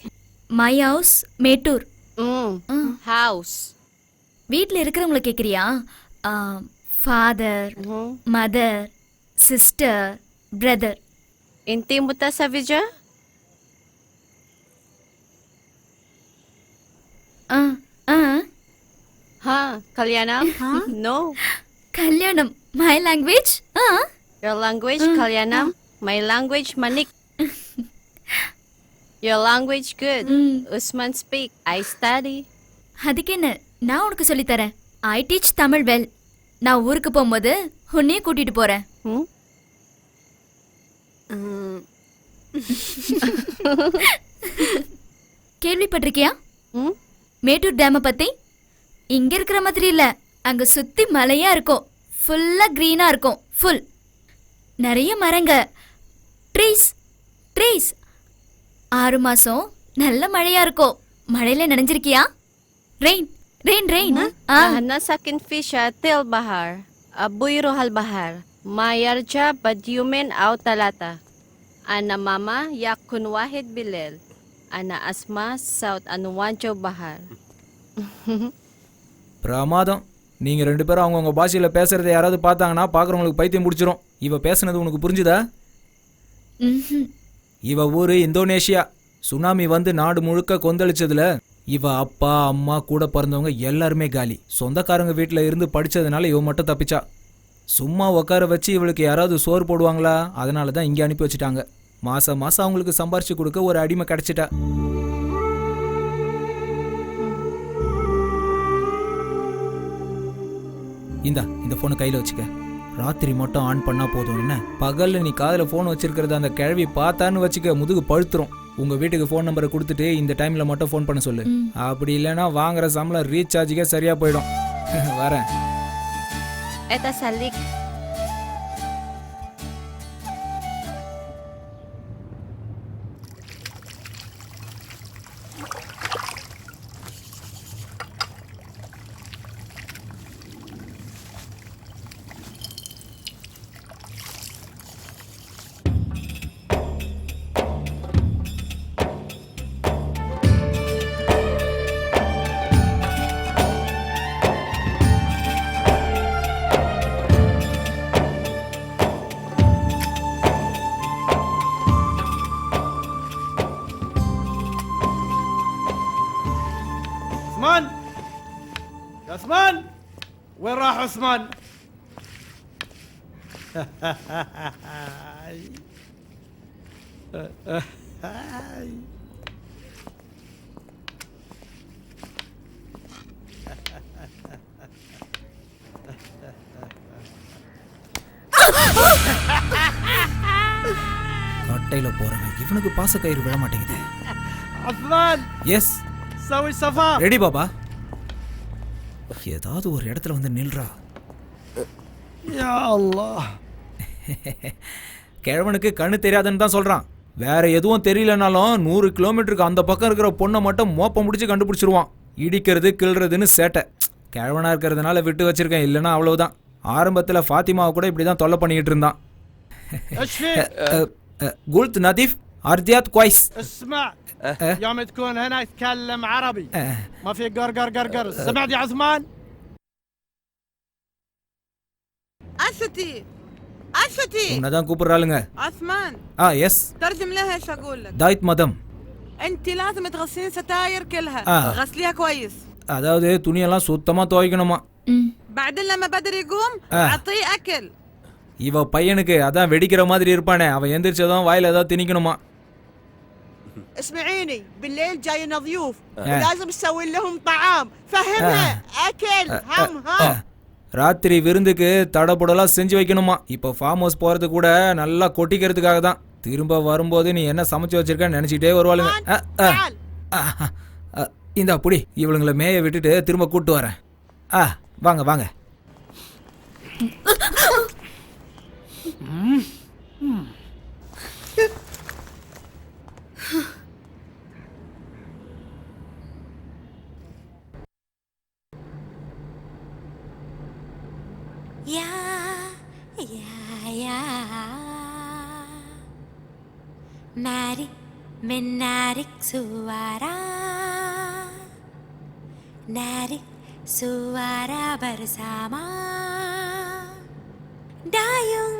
மை ஹவுஸ் மேட்டூர். house வீட்ல இருக்கிறவங்கள கேக்குறியா? Father mother sister brother. Inti mo ta sa video? Ha? Kalyanam? No. கல்யாணம் my language. Your language, Kalyanam? My language, Manik. Your language good. Usman speak. I study. அதுக்கு என்ன, நான் உனக்கு சொல்லித்தரேன். I teach Tamil well. நான் ஊருக்கு போகும்போது உன்னையே கூட்டிட்டு போறேன். கேள்விப்பட்டிருக்கியா மேட்டூர் டேமை பத்தி? இங்க இருக்கிற மாதிரி இல்ல, அங்க சுத்தி மலையா இருக்கும், ஃபுல்லா கிரீனா இருக்கும், ஃபுல் நிறைய மரங்க, ட்ரீஸ் ட்ரீஸ். 6 மாசம் நல்ல மழையா இருக்கும். மழையில நனைஞ்சிருக்கியா? Rain rain rain. Ahna sakin fisha til bahar. Abuy rohal bahar. Mayarja badyumen aw talata. Ana mama yakun wahid bilel. Ana asma saut anuwanjo bahar. பிரமாதம். நீங்க 2 பேரும் அவங்கவுங்க பாஷையில பேசுறதை யாராவது பார்த்தாங்கன்னா பார்க்குறவங்களுக்கு பைத்தியம் பிடிச்சிரும். இவ பேசுனது உனக்கு புரிஞ்சுதா? இவ ஊரு இந்தோனேஷியா. சுனாமி வந்து நாடு முழுக்க கொந்தளிச்சதுல இவ அப்பா அம்மா கூட பிறந்தவங்க எல்லாருமே காலி. சொந்தக்காரங்க வீட்டில் இருந்து படிச்சதுனால இவ மட்டும் தப்பிச்சா. சும்மா உட்கார வச்சு இவளுக்கு யாராவது சோறு போடுவாங்களா? அதனால தான் இங்கே அனுப்பி வச்சுட்டாங்க. மாசம் மாசம் அவங்களுக்கு சம்பாரிச்சு கொடுக்க ஒரு அடிமை கிடைச்சிட்டா. இந்த போனை கையில் வச்சுக்க. ராத்திரி மட்டும் ஆன் பண்ணா போதும். என்ன பகல்ல நீ காதில் ஃபோன் வச்சிருக்கிறத அந்த கிழவி பார்த்தான்னு வச்சுக்க, முதுகு பழுத்துரும். உங்க வீட்டுக்கு ஃபோன் நம்பரை கொடுத்துட்டு இந்த டைம்ல மட்டும் ஃபோன் பண்ண சொல்லு. அப்படி இல்லைன்னா வாங்குற சம்பளம் ரீசார்ஜுக்கே சரியா போயிடும். வரேன். Eta salik. عثمان يا عثمان وين راح عثمان؟ கட்டையில போறவன் இவனுக்கு பாச கயிறு விழ மாட்டேங்குது. عثمان எஸ் سوي صفا. ரெடி பாபா. ஏதாவது ஒரு இடத்துல வந்து நில்றா. يا الله. கிழவனுக்கு கண்ணு தெரியாதுன்னு தான் சொல்றான். வேற எதுவும் தெரியலனாலும் 100 கிலோமீட்டருக்கு அந்த பக்கம் இருக்கிற பொண்ணை மட்டும் மோப்பம் முடிச்சு கண்டுபிடிச்சிருவான். இடிக்கிறது கிள்றதுன்னு சேட்டை. கிழவனா இருக்கிறதுனால விட்டு வச்சிருக்கேன், இல்லைன்னா அவ்வளவுதான். ஆரம்பத்தில் ஃபாத்திமாவை கூட இப்படி தான் தொல்லை பண்ணிக்கிட்டு இருந்தான். قلت نظيف أرضيات كويس. اسمع يوم تكون هنا تكلم عربي ما في قرقر قرقر. سمعت يا عثمان؟ أشتي أشتي உன்னதான் கூப்பிடுறாளுங்க. عثمان எஸ் ترجم لها ايش اقول لك. தாய்த் மதம். انت لازم تغسلين ستاير كلها. غسليها كويس. அதாவது துணியெல்லாம் சுத்தமா துவைக்கணுமா. بعدين لما بدر يقوم اعطيه اكل. இவ பையனுக்கு அதான் வெடிக்கிற மாதிரி இருப்பானே, அவன் எந்திரிச்சதும் வாயில ஏதாவது திணிக்கணுமா. اسمعيني بالليل جاينا ضيوف ولازم تسوي لهم طعام. فهمها اكل هم ها. ராத்திரி விருந்துக்கு தடபுடலாம் செஞ்சு வைக்கணுமா. இப்போ ஃபார்ம் ஹவுஸ் போறது கூட நல்லா கொட்டிக்கிறதுக்காக தான். திரும்ப வரும்போது நீ என்ன சமைச்சு வச்சிருக்கன்னு நினைச்சிட்டே வருவாளுங்க. இந்த அப்படி இவளுங்களை மேய விட்டுட்டு திரும்ப கூட்டு வரேன். வாங்க வாங்க. يا يا يا ناري من نارك سوارا ناري suara bersama. Dayung,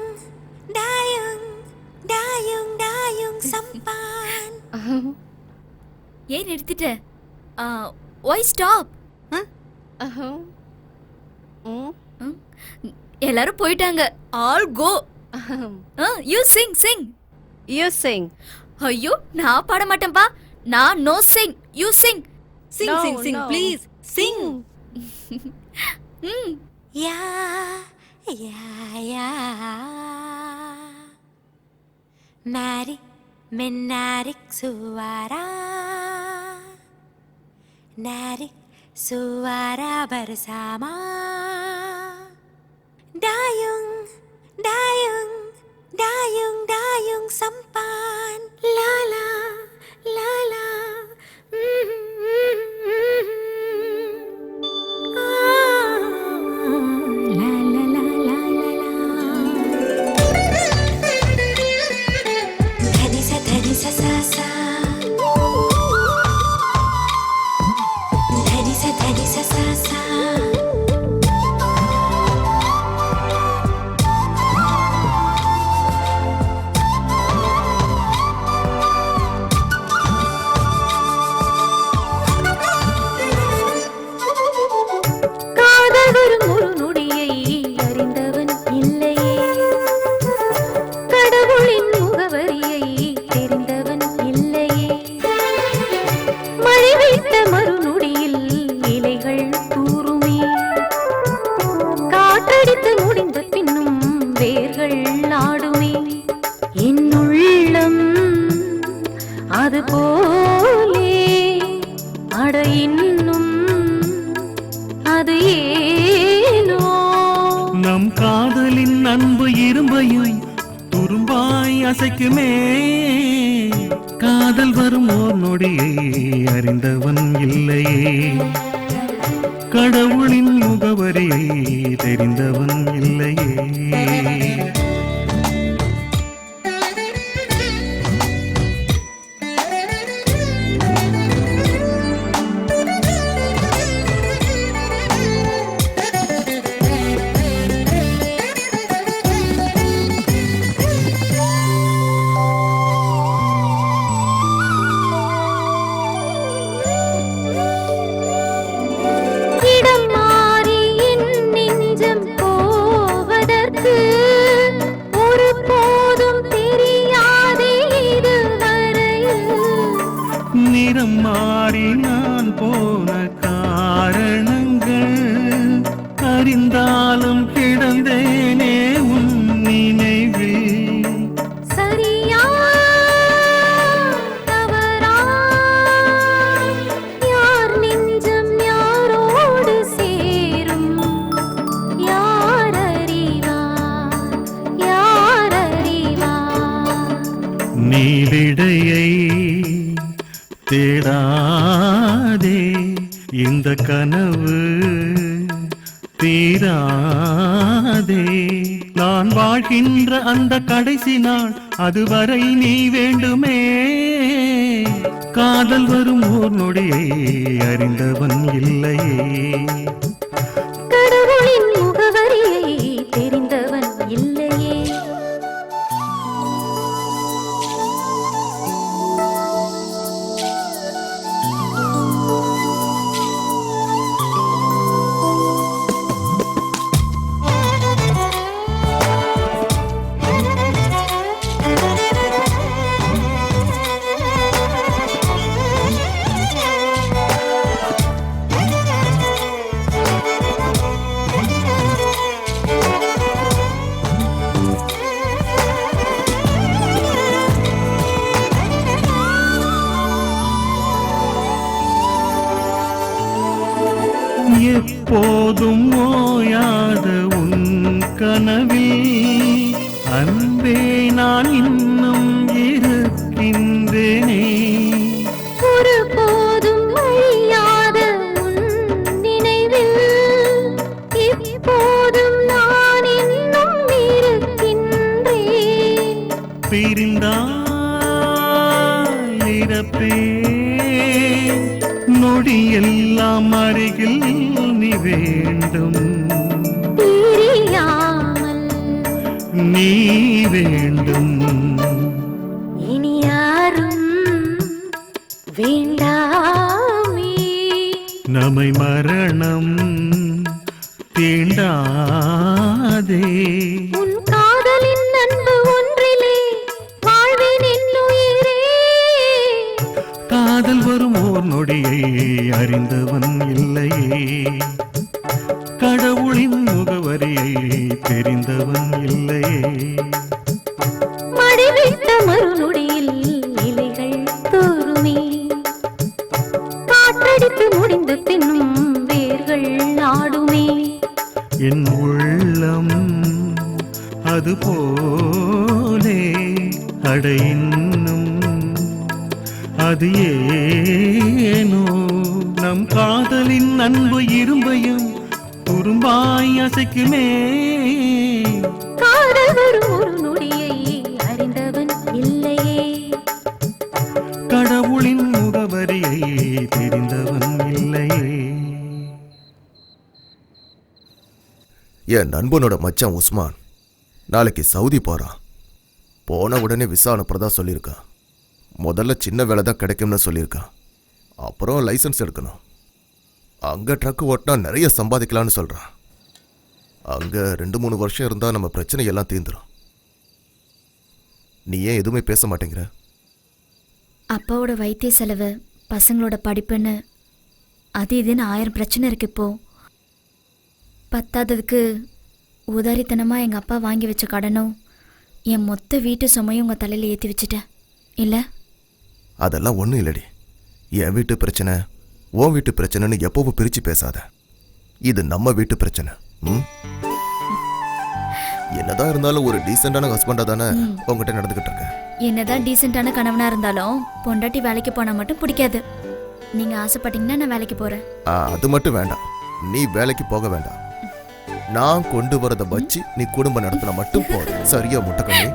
dayung, dayung, dayung sampan. ஏன் நிறுத்திட்ட? Y stop? எல்லாரும் போயிட்டாங்க. All go. You sing sing. You sing. ஐயோ நான் பாட மாட்டேன்பா. நான் no sing. You sing. Sing, sing, sing, please. Sing. Ya, ya, ya. Mari menarik suara. Narik suara bersama. Dayung, dayung, dayung, dayung sampan. La la, la la. La la la la la la. Dhani sa sa sa. Dhani sa sa sa. காதல் வரும் ஒரு நொடியை அறிந்தவன் இல்லையே, கடவுளின் முகவரியை தெரிந்தவன் இல்லையே, மழை வைத்த மறுநொடியில் இலைகள் தூருமே, காற்றடித்து முடிந்த பின்னும் வேர்கள் ஆடுமே, என் உள்ளம் அது போலே அட இன்னும் அது ஏனோ. நம் காதலின் அன்பு இரும்பையும் துரும்பாய் அசைக்குமே, காதல் வரும் ஓர் நொடியை அறிந்தவன் இல்லையே, கடவுளின் முகவரியை தெரிந்தவன் இல்லையே. இடம் மாறி என் நெஞ்சம் போவதற்கு ஒருபோதும் தெரியாதே இதுவரையில். நிறம் மாறி நான் போன காரணங்கள் அறிந்தாலும் கிடந்தேனே உன் நினைவில். சரியா தவறா, யார் நெஞ்சம் யாரோடு சேரும், யார் அறிவார், யார் அறிவார். நீலிடையை தேடாதே, இந்த கனவு தீராதே, நான் வாழ்கின்ற அந்த கடைசி நாள் அதுவரை நீ வேண்டுமே, காதல் வரும் ஓர் நொடியை அறிந்தவன் இல்லையே, கடவுளின் முகவரியை தெரிந்தவன் இல்லையே. எப்போதும் ஓயாத உன் கனவில் அன்பே நான் இன்னும் இருக்கின்றேனே, ஒருபோதும் அழியாத உன் நினைவில் இப்போதும் நான் இன்னும் இருக்கின்றேன். பிரிந்தால் இறப்பேன், நொடியெல்லாம் அருகில் நீ வேண்டும், பிரியாமல் நீ வேண்டும். இனி யாரும் வேண்டாமே, நம்மை மரணம் தீண்டாதே. உன் காதலின் அன்பு ஒன்றிலே வாழ்வேன் என்னுயிரே. காதல் வரும் ஓர் நொடியை அறிந்தவன் இல்லையே, கடவுளின் முகவரியை தெரிந்தவன் இல்லையே. மடிவிட்ட மறுநொடியில் இலைகள் தோறுமே, காற்றடித்து முடிந்த பின்னும் வேர்கள் ஆடுமே. என் உள்ளம் அது போலே அட இன்னும் அது ஏனோ, நம் காதலின் அன்பு இரும்பையும் துரும்பாய் அசைக்குமே. காதல் வரும் ஒரு நொடியை அறிந்தவன் இல்லையே, கடவுளின் முகவரியை தெரிந்தவன் இல்லையே. என் நண்பனோட மச்சான் உஸ்மான் நாளைக்கு சவுதி போறான். போன உடனே விசா அனுப்புறதா சொல்லியிருக்கான். முதல்ல சின்ன வேலை தான் கிடைக்கும்னு சொல்லியிருக்கான். அப்புறம் லைசன்ஸ் எடுக்கணும். அங்கே ட்ரக் ஓட்டினா நிறைய சம்பாதிக்கலான்னு சொல்கிறான். அங்கே 2-3 வருஷம் இருந்தால் நம்ம பிரச்சனை எல்லாம் தீர்ந்துடும். நீ ஏன் எதுவுமே பேச மாட்டேங்கிற? அப்பாவோட வைத்திய செலவு, பசங்களோட படிப்புன்னு அது இதுன்னு 1000 பிரச்சனை இருக்கு இப்போ. பத்தாததுக்கு உதாரித்தனமாக எங்கள் அப்பா வாங்கி வச்ச கடனும் என் மொத்த வீட்டு சுமையும் உங்கள் தலையில் ஏற்றி வச்சுட்டேன் இல்லை? அதெல்லாம் ஒன்றும் இல்லடி. என் வீட்டு பிரச்சனை உன் வீட்டு பிரச்சனைன்னு எப்பவும் பிரித்து பேசாத. இது நம்ம வீட்டு பிரச்சனை. என்னதான் இருந்தாலும் ஒரு டீசெண்டான ஹஸ்பண்டா தானே உங்ககிட்ட நடந்துகிட்டு இருக்கேன். என்னதான் டீசெண்டான கணவனாக இருந்தாலும் பொண்டாட்டி வேலைக்கு போனால் மட்டும் பிடிக்காது. நீங்கள் ஆசைப்பட்டீங்கன்னா நான் வேலைக்கு போகிறேன். அது மட்டும் வேண்டாம். நீ வேலைக்கு போக வேண்டாம். நான் கொண்டு வரதை வச்சு நீ குடும்பம் நடத்தின மட்டும் போதும். சரியா முட்டைக்கண்ணி?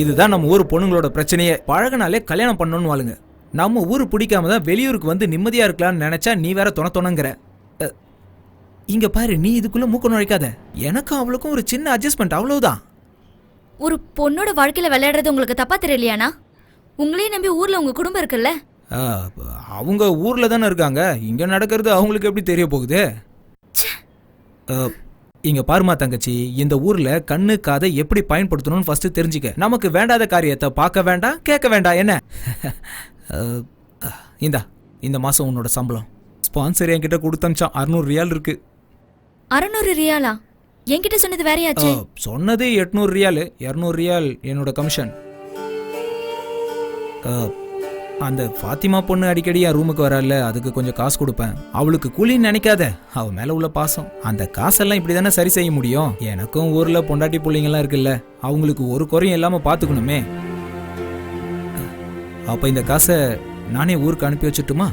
இதுதான் நம்ம ஊர் பொண்ணுங்களோட பிரச்சனையே. பழகினாலே கல்யாணம் பண்ணணும்னு வாழுங்க. நம்ம ஊர் பிடிக்காம தான் வெளியூருக்கு வந்து நிம்மதியா இருக்கலாம்னு நினைச்சா நீ வேற தொணங்கிற. இங்க பாரு, நீ இதுக்குள்ள மூக்க நுழைக்காத. எனக்கும் அவளுக்கும் ஒரு சின்ன அட்ஜஸ்ட்மெண்ட், அவ்வளவுதான். ஒரு பொண்ணோட வாழ்க்கையில விளையாடுறது உங்களுக்கு தப்பா தெரியலையானா? உங்களையும் நம்பி ஊர்ல உங்க குடும்பம் இருக்குல்ல? அவங்க ஊர்ல தானே இருக்காங்க. இங்க நடக்கிறது அவங்களுக்கு எப்படி தெரிய போகுது? இங்க பாருமா தங்கச்சி, இந்த ஊர்ல கண்ணு காதை எப்படி பயன்படுத்தணும்னு ஃபர்ஸ்ட் தெரிஞ்சுக்க. நமக்கு வேண்டாத காரியத்தை பார்க்க வேண்டாம், கேட்க வேண்டாம். என்ன இந்த மாசம் உன்னோட சம்பளம் ஸ்பான்சர் என்கிட்ட கொடுத்தமிச்சான். 600 ரியால் இருக்கு. 600 ரியாலா? என்கிட்ட சொன்னது வேறையாச்சு. சொன்னது 800 ரியால். 200 ரியால் என்னோட கமிஷன். அந்த ஃபாத்திமா பொண்ணு அடிக்கடி என் ரூமுக்கு வரல, அதுக்கு கொஞ்சம் காசு கொடுப்பேன். அவளுக்கு கூலின்னு நினைக்காத, அவ மேல உள்ள பாசம். அந்த காசெல்லாம் இப்படி தானே சரி செய்ய முடியும். எனக்கும் ஊர்ல பொண்டாட்டி பிள்ளைங்கெல்லாம் இருக்குல்ல, அவங்களுக்கு ஒரு குறையும் இல்லாம பாத்துக்கணுமே. அப்ப இந்த காசை நானே ஊருக்கு அனுப்பி வச்சுட்டுமா?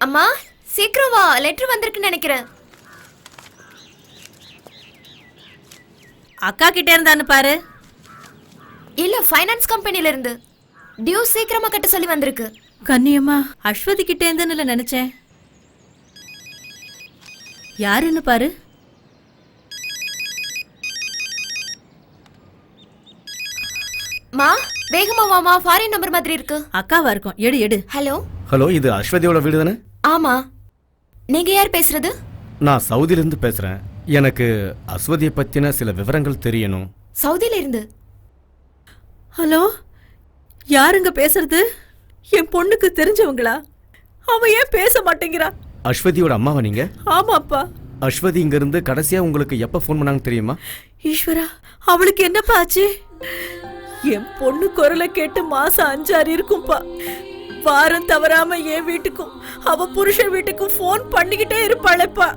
அம்மா சீக்கிரம் வா, லெட்டர் வந்திருக்குன்னு நினைக்கிறேன். அக்கா கிட்ட இருந்தான்னு பாரு. இல்ல, ஃபைனான்ஸ் கம்பெனில இருந்து டியூ சீக்கிரமா கட்ட சொல்லி வந்திருக்கு. கண்ணியம்மா, அஸ்வதி கிட்ட இருந்துன்னு நினைச்சேன். யாருன்னு பாரு. மா வேகமா வாமா, ஃபாரின் நம்பர் மாதிரி இருக்கு. அக்காவா இருக்கும், எடு எடு. ஹலோ ஹலோ, இது அஸ்வதியோட வீடு தானே? ஆமா, நீங்க யார் பேசுறது? நான் சவுதியிலிருந்து பேசுறேன். எனக்கு அஸ்வதியை பத்தின சில விவரங்கள் தெரியணும். சவுதியில இருந்து? ஹலோ, யாருங்க பேசுறது? என் பொண்ணுக்கு தெரிஞ்சவங்களா? அவ ஏன் பேச மாட்டேங்கிறா? அஸ்வதியோட அம்மாவா நீங்க? ஆமாப்பா. அஸ்வதி இங்க இருந்து கடைசியா உங்களுக்கு எப்ப ஃபோன் பண்ணாங்க தெரியுமா? ஈஸ்வரா, அவளுக்கு என்னப்பா ஆச்சு? என் பொண்ணு குரலை கேட்டு மாசம் 5-6 இருக்கும்பா. வாரம் தவறாம என் வீட்டுக்கும் அவ புருஷன் வீட்டுக்கும் ஃபோன் பண்ணிக்கிட்டே இருப்பாளப்பா.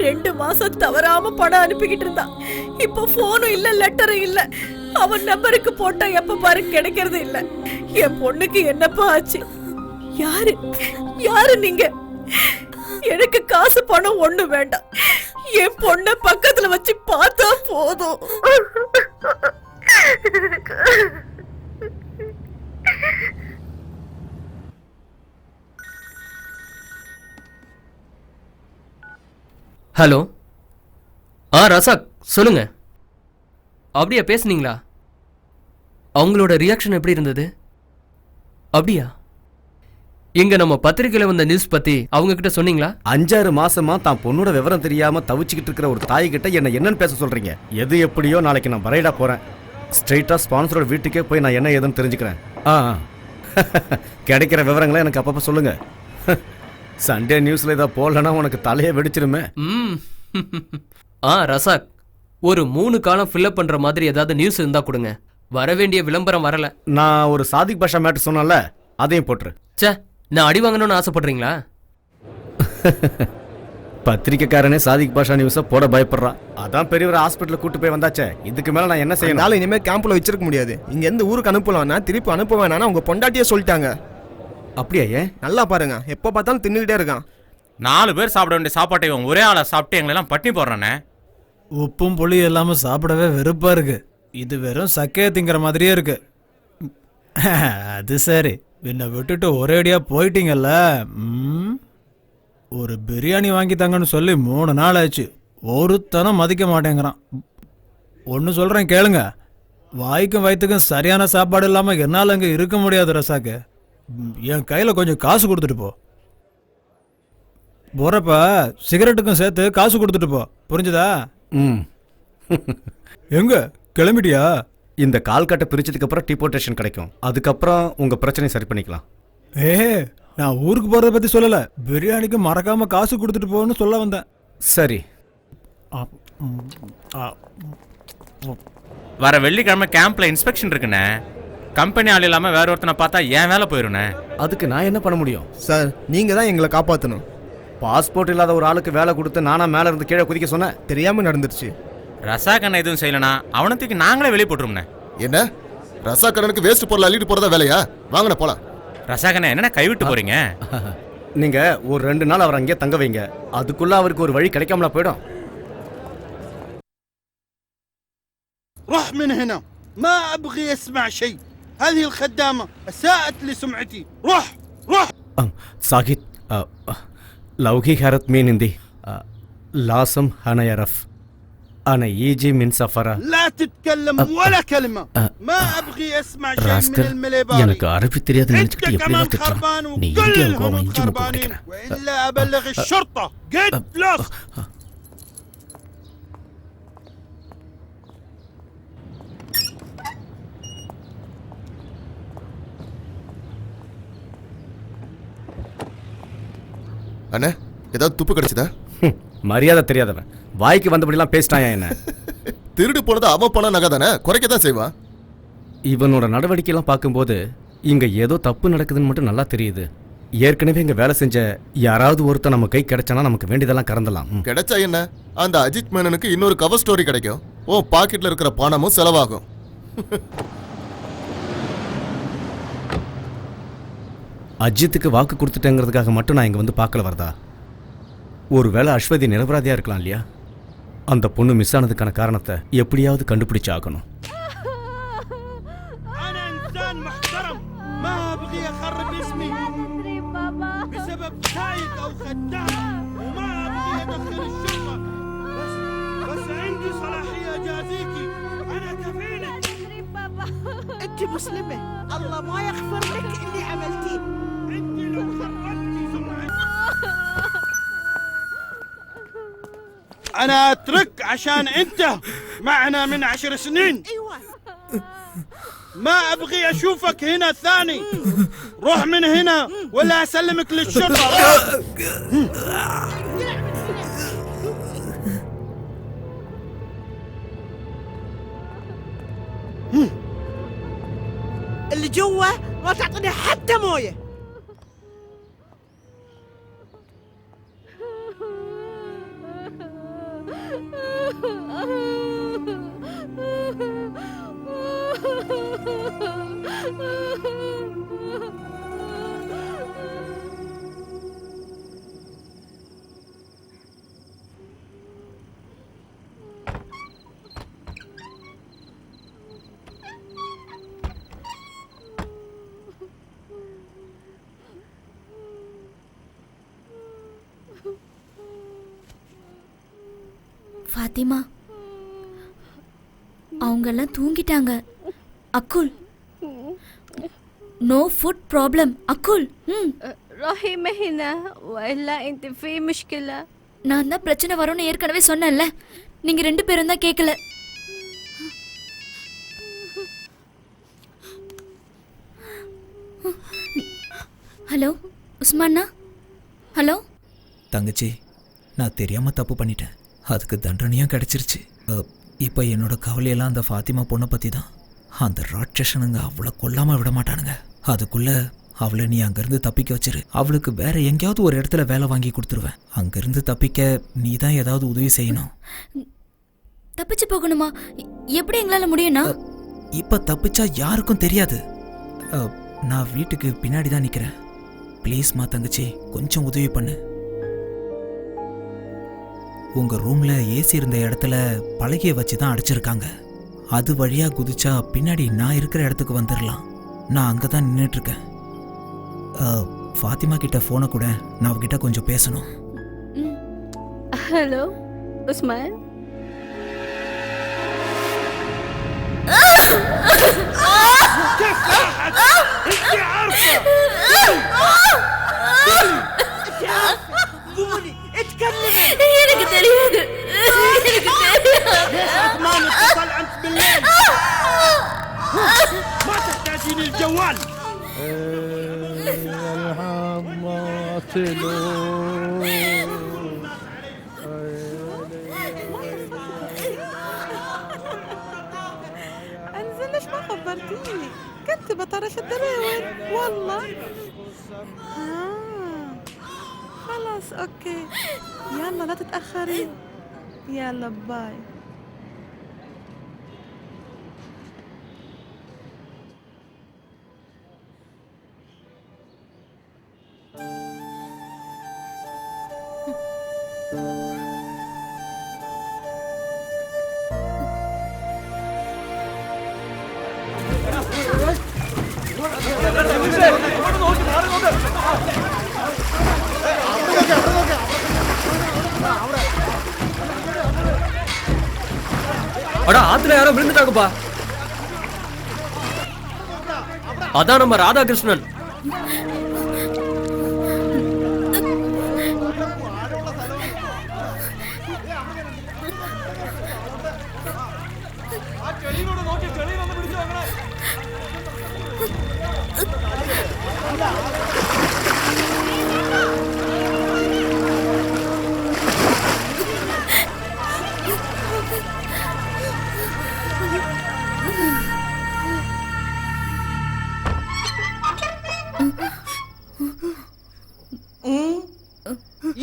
2 மாசம் தவறாம பணம் அனுப்பிக்கிட்டு இருந்தா. இப்ப போனும் இல்ல, லெட்டரும் இல்ல. அவன் நம்பருக்கு போட்டா எப்ப பாரு கிடைக்கிறது இல்ல. என் பொண்ணுக்கு என்னப்பா ஆச்சு? யாரு யாரு நீங்க? எனக்கு காசு பணம் ஒண்ணு வேண்டாம். என் பொண்ண பக்கத்துல வச்சு பார்த்தா போதும். ஹலோ. ரசாக் சொல்லுங்க. அப்படியா பேசுனீங்களா? அவங்களோட ரியாக்ஷன் எப்படி இருந்தது? அப்படியா? எங்க நம்ம பத்திரிகையில வந்த நியூஸ் பத்தி அவங்க கிட்ட சொன்னீங்களா? 5-6 மாசமா தான் பொண்ணோட விவரம் தெரியாம தவிச்சுக்கிட்டு இருக்கிற ஒரு தாய் கிட்ட என்னன்னு பேச சொல்றீங்க? எது எப்படியோ நாளைக்கு நான் பரைடா போறேன். ஸ்ட்ரெயிட்டா ஸ்பான்சரோட வீட்டுக்கே போய் நான் என்ன ஏதுன்னு தெரிஞ்சுக்கிறேன். கிடைக்கிற விவரங்களை எனக்கு அப்பப்ப சொல்லுங்க. சண்டே நியூஸ்ல இதை போடலன்னா உனக்கு தலையை வெடிச்சிருமே. ரசாக், ஒரு 3 காலம் ஃபில்அப் பண்ற மாதிரி ஏதாவது நியூஸ் இருந்தா கொடுங்க. வர வேண்டிய விளம்பரம் வரல. நான் ஒரு சாதிக் பாஷா மேட்டர் சொன்னல, அதையும் போட்டுரு. சே, நான் அடி வாங்கணும்னு ஆசைப்படுறீங்களா? பத்திரிக்கைக்காரனே சாதிக் பாஷா நியூஸை போட பயப்படுறான். அதான் பெரியவர் ஹாஸ்பிட்டலுக்கு கூட்டு போய் வந்தாச்சே. இதுக்கு மேல நான் என்ன செய்யணும்? இனிமே கேம்ப்ல வச்சிருக்க முடியாது. இங்க இருந்து ஊருக்கு அனுப்பலாம்னா திருப்பி அனுப்ப வேணாம்னா உங்க பொண்டாட்டியே சொல்லிட்டாங்க. அப்படியா? ஏன்? நல்லா பாருங்க, எப்போ பார்த்தாலும் தின்னுகிட்டே இருக்கான். 4 பேர் சாப்பிட வேண்டிய சாப்பாட்டை இவன் ஒரே ஆளை சாப்பிட்டு எங்களெல்லாம் பட்டினி போடுறானே. உப்பும் புளி இல்லாம சாப்பிடவே வெறுப்பா இருக்கு. இது வெறும் சக்கையை திங்கிற மாதிரியே இருக்கு. அது சரி, என்னை விட்டுட்டு ஒரேடியா போயிட்டீங்கல்ல. ஒரு பிரியாணி வாங்கி தாங்கன்னு சொல்லி 3 நாள் ஆச்சு. ஒருத்தனம் மதிக்க மாட்டேங்கிறான். ஒன்று சொல்கிறேன் கேளுங்க, வாய்க்கும் வயிற்றுக்கும் சரியான சாப்பாடு இல்லாமல் என்னால் அங்கே இருக்க முடியாது ரசாக்கு. என் கையில் கொஞ்சம் காசு கொடுத்துட்டு போ. போறப்ப சிகரெட்டுக்கும் சேர்த்து காசு கொடுத்துட்டு போ, புரிஞ்சுதா? எங்க கிளம்பிட்டியா? இந்த கால் கட்டை பிரிச்சதுக்கு அப்புறம் டிபோர்டேஷன் கிடைக்கும். அதுக்கப்புறம் உங்க பிரச்சனையை சரி பண்ணிக்கலாம். நான் ஊருக்கு போறத பத்தி சொல்லல, பிரியாணிக்கு மறக்காம காசு கொடுத்துட்டு போன்னு சொல்ல வந்தேன். சரி. வர வெள்ளிக்கிழமை கேம்ப்ல இன்ஸ்பெக்ஷன் இருக்குண்ணே. கம்பெனி ஆள் இல்லாம வேற ஒருத்தனை பார்த்தா ஏன் வேலை போயிருண்ணே. அதுக்கு நான் என்ன பண்ண முடியும்? சார், நீங்க தான் எங்களை காப்பாற்றணும். பாஸ்போர்ட் இல்லாத ஒரு ஆளுக்கு வேலை கொடுத்து நானா மேல இருந்து கீழே குதிக்க சொன்னேன்? தெரியாம நடந்துருச்சு. ரசாக்கண்ண எதுவும் செய்யலனா அவனத்துக்கு நாங்களே வெளியே போட்டுரும்ண்ணே. என்ன ரசாக்கண்ணனுக்கு வேஸ்ட் பொருள் அள்ளிட்டு போறதா வேலையா? வாங்கண்ணே போலாம். ரசாக்கண்ண என்ன கைவிட்டு போறீங்க? நீங்க ஒரு 2 நாள் அவர் அங்கேயே தங்க வைங்க. அதுக்குள்ள அவருக்கு ஒரு வழி கிடைக்காமல போயிடும். روح من هنا، ما ابغي اسمع شيء. هذه الخدامة اساءت لسمعتي. روح روح. சாகித், லவ்கி ஹரத் மீன் இந்தி லாசம் ஹனயரஃப் أنا يجي من سفرة. لا تتكلم ولا كلمة. ما أبغي أسمع شيء من المليباري. எனக்கு அரபி தெரியாதுன்னு நினைச்சிட்டு أنت எப்படி كمان திட்டுறான்? خربان நீ இங்கே وكلهم கோவம் இஞ்சி முக்கு خربانين குடிக்கிறேன். وإلا أبلغ الشرطة. Get lost. அண்ணே, ஏதாவது துப்பு கிடைச்சதா? மரியாதை தெரியாதவன் வாய்க்கு வந்தபடிலாம் பேசிட்டாயா என்ன? திருடு போனது அவன் பணம் நகை தானே, குறைக்க தான் செய்வான். இவனோட நடவடிக்கையெல்லாம் பார்க்கும்போது இங்க ஏதோ தப்பு நடக்குதுன்னு மட்டும் நல்லா தெரியுது. ஏற்கனவே இங்க வேலை செஞ்ச யாராவது ஒருத்தர் நம்ம கை கிடைச்சானா நமக்கு வேண்டியதெல்லாம் கறந்தலாம். கிடைச்சா என்ன, அந்த அஜித் மேனனுக்கு இன்னொரு கவர் ஸ்டோரி கிடைக்கும். ஓ பாக்கெட்ல இருக்கிற பணமும் செலவாகும். அஜித்துக்கு வாக்கு கொடுத்துட்டேங்கிறதுக்காக மட்டும் நான் இங்க வந்து பார்க்கல வரதா? ஒருவேளை அஸ்வதி நிரபராதியா இருக்கலாம் இல்லையா? அந்த பொண்ணு மிஸ் ஆனதுக்கான காரணத்தை எப்படியாவது கண்டுபிடிச்சு ஆகணும். انت مسلمة، الله ما يغفر لك اللي عملتيه. انت لو خربتي سمعتي انا اترك عشان انت معنا من 10 سنين. ايوه ما ابغي اشوفك هنا ثاني. روح من هنا ولا اسلمك للشرطة. اللي جوا ما تعطيني حتى مويه. ஃபாத்திமா அவங்கெல்லாம் தூங்கிட்டாங்க. அக்குல், நோ ஃபுட் ப்ராப்ளம். அக்குல், رحيمة هنا وإلا أنت في مشكلة. நான் தான் பிரச்சனை வரும்னு ஏற்கனவே சொன்னேன்ல, நீங்க 2 பேரும் தான் கேட்கல. ஹலோ உஸ்மானா? ஹலோ தங்கச்சி, நான் தெரியாம தப்பு பண்ணிட்டேன். அதுக்கு தண்டனையும் கிடைச்சிருச்சு. இப்போ என்னோட கவலையெல்லாம் அந்த ஃபாத்திமா பொண்ணை பற்றி தான். அந்த ராட்சசனுங்க அவளை கொல்லாமல் விட மாட்டானுங்க. அதுக்குள்ள அவளை நீ அங்கேருந்து தப்பிக்க வச்சிரு. அவளுக்கு வேற எங்கேயாவது ஒரு இடத்துல வேலை வாங்கி கொடுத்துருவேன். அங்கேருந்து தப்பிக்க நீ தான் ஏதாவது உதவி செய்யணும். தப்பிச்சு போகணுமா? எப்படி எங்களால் முடியும்னா? இப்போ தப்பிச்சா யாருக்கும் தெரியாது. நான் வீட்டுக்கு பின்னாடி தான் நிற்கிறேன். ப்ளீஸ்மா தங்கச்சி, கொஞ்சம் உதவி பண்ணு. உங்க ரூம்ல ஏசி இருந்த இடத்துல பலகையை வச்சு தான் அடைச்சிருக்காங்க. அது வழியா குதிச்சா பின்னாடி நான் இருக்கிற இடத்துக்கு வந்துடலாம். நான் அங்கே தான் நின்றுட்டு இருக்கேன். ஃபாத்திமா கிட்ட ஃபோனை கூட, நான் அவகிட்ட கொஞ்சம் பேசணும். هلو عثمان. كيف راحت؟ انت عارفة. قولي اتكلمي. எனக்கு தெரியாது. ليش عثمان اتصل امس بالليل؟ ما تحتاجين الجوال. انزل ليش ما خبرتيني؟ كنت بطرش الدراوين والله. خلاص اوكي، يلا لا تتأخري. يلا باي. அடா, ஆத்துல யாரோ விழுந்துட்டாங்கப்பா. அதான் நம்ம ராதாகிருஷ்ணன்.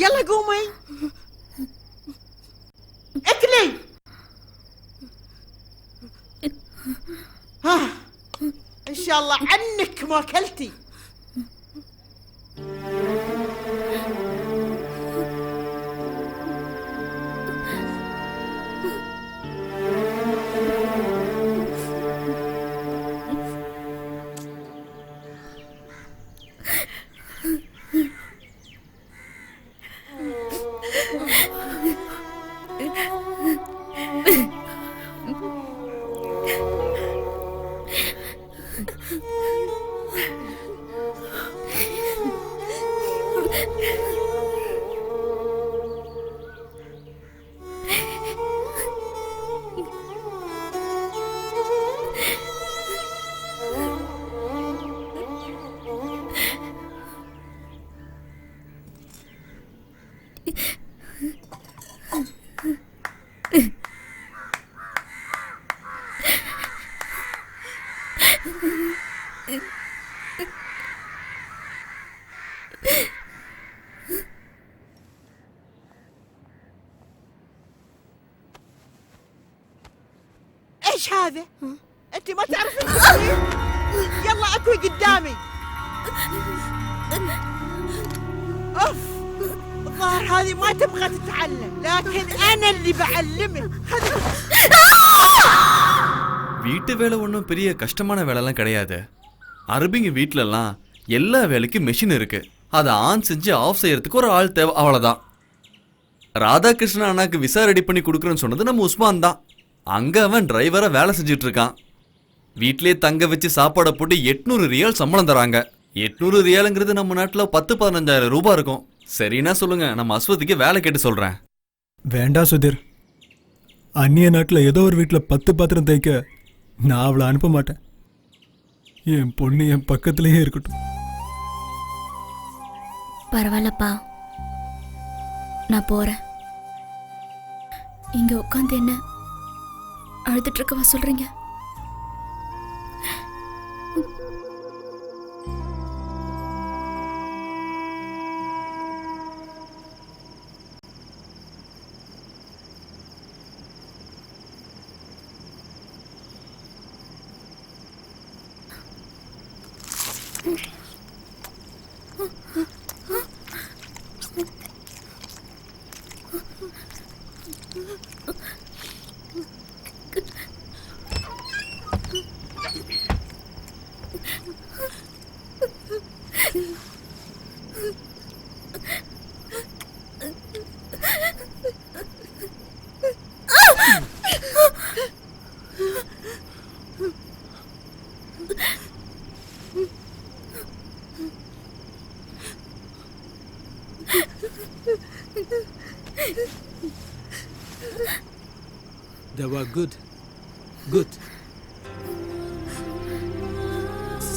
يلا قومي اكلي. ها ان شاء الله عنك ما اكلتي. ايش هذا؟ انت ما تعرفين تسوين؟ يلا اكوي قدامي. اوف، الظاهر هذه ما تبغى تتعلم، لكن انا اللي بعلمك. வீட்டு வேலை ஒன்றும் பெரிய கஷ்டமான வேலைலாம் கிடையாது. அரபிங்க வீட்டிலலாம் எல்லா வேலைக்கும் மெஷின் இருக்கு. அதை ஆன் செஞ்சு ஆஃப் செய்யறதுக்கு ஒரு ஆள் தேவை, அவ்வளோதான். ராதாகிருஷ்ணன் அண்ணாக்கு விசா ரெடி பண்ணி கொடுக்குறேன்னு சொன்னது நம்ம உஸ்மான் தான். அங்கே அவன் டிரைவரை வேலை செஞ்சுட்டு இருக்கான். வீட்டிலே தங்க வச்சு சாப்பாடை போட்டு 800 ரியால் சம்பளம் தராங்க. 800 ரியாலுங்கிறது நம்ம நாட்டில் 10-15,000 ரூபாய் இருக்கும். சரின்னா சொல்லுங்க, நம்ம அஸ்வதிக்கு வேலை கேட்டு சொல்கிறேன். வேண்டாம் சுதீர். அந்நிய நாட்டில் ஏதோ ஒரு வீட்டில் 10 பாத்திரம் தைக்க நான் அவளை அனுப்ப மாட்டேன். என் பொண்ணு என் பக்கத்துலேயே இருக்கட்டும். பரவாயில்லப்பா, நான் போறேன். இங்க உட்காந்து என்ன அழுதுட்டு இருக்கவா சொல்றீங்க? They were good. Good.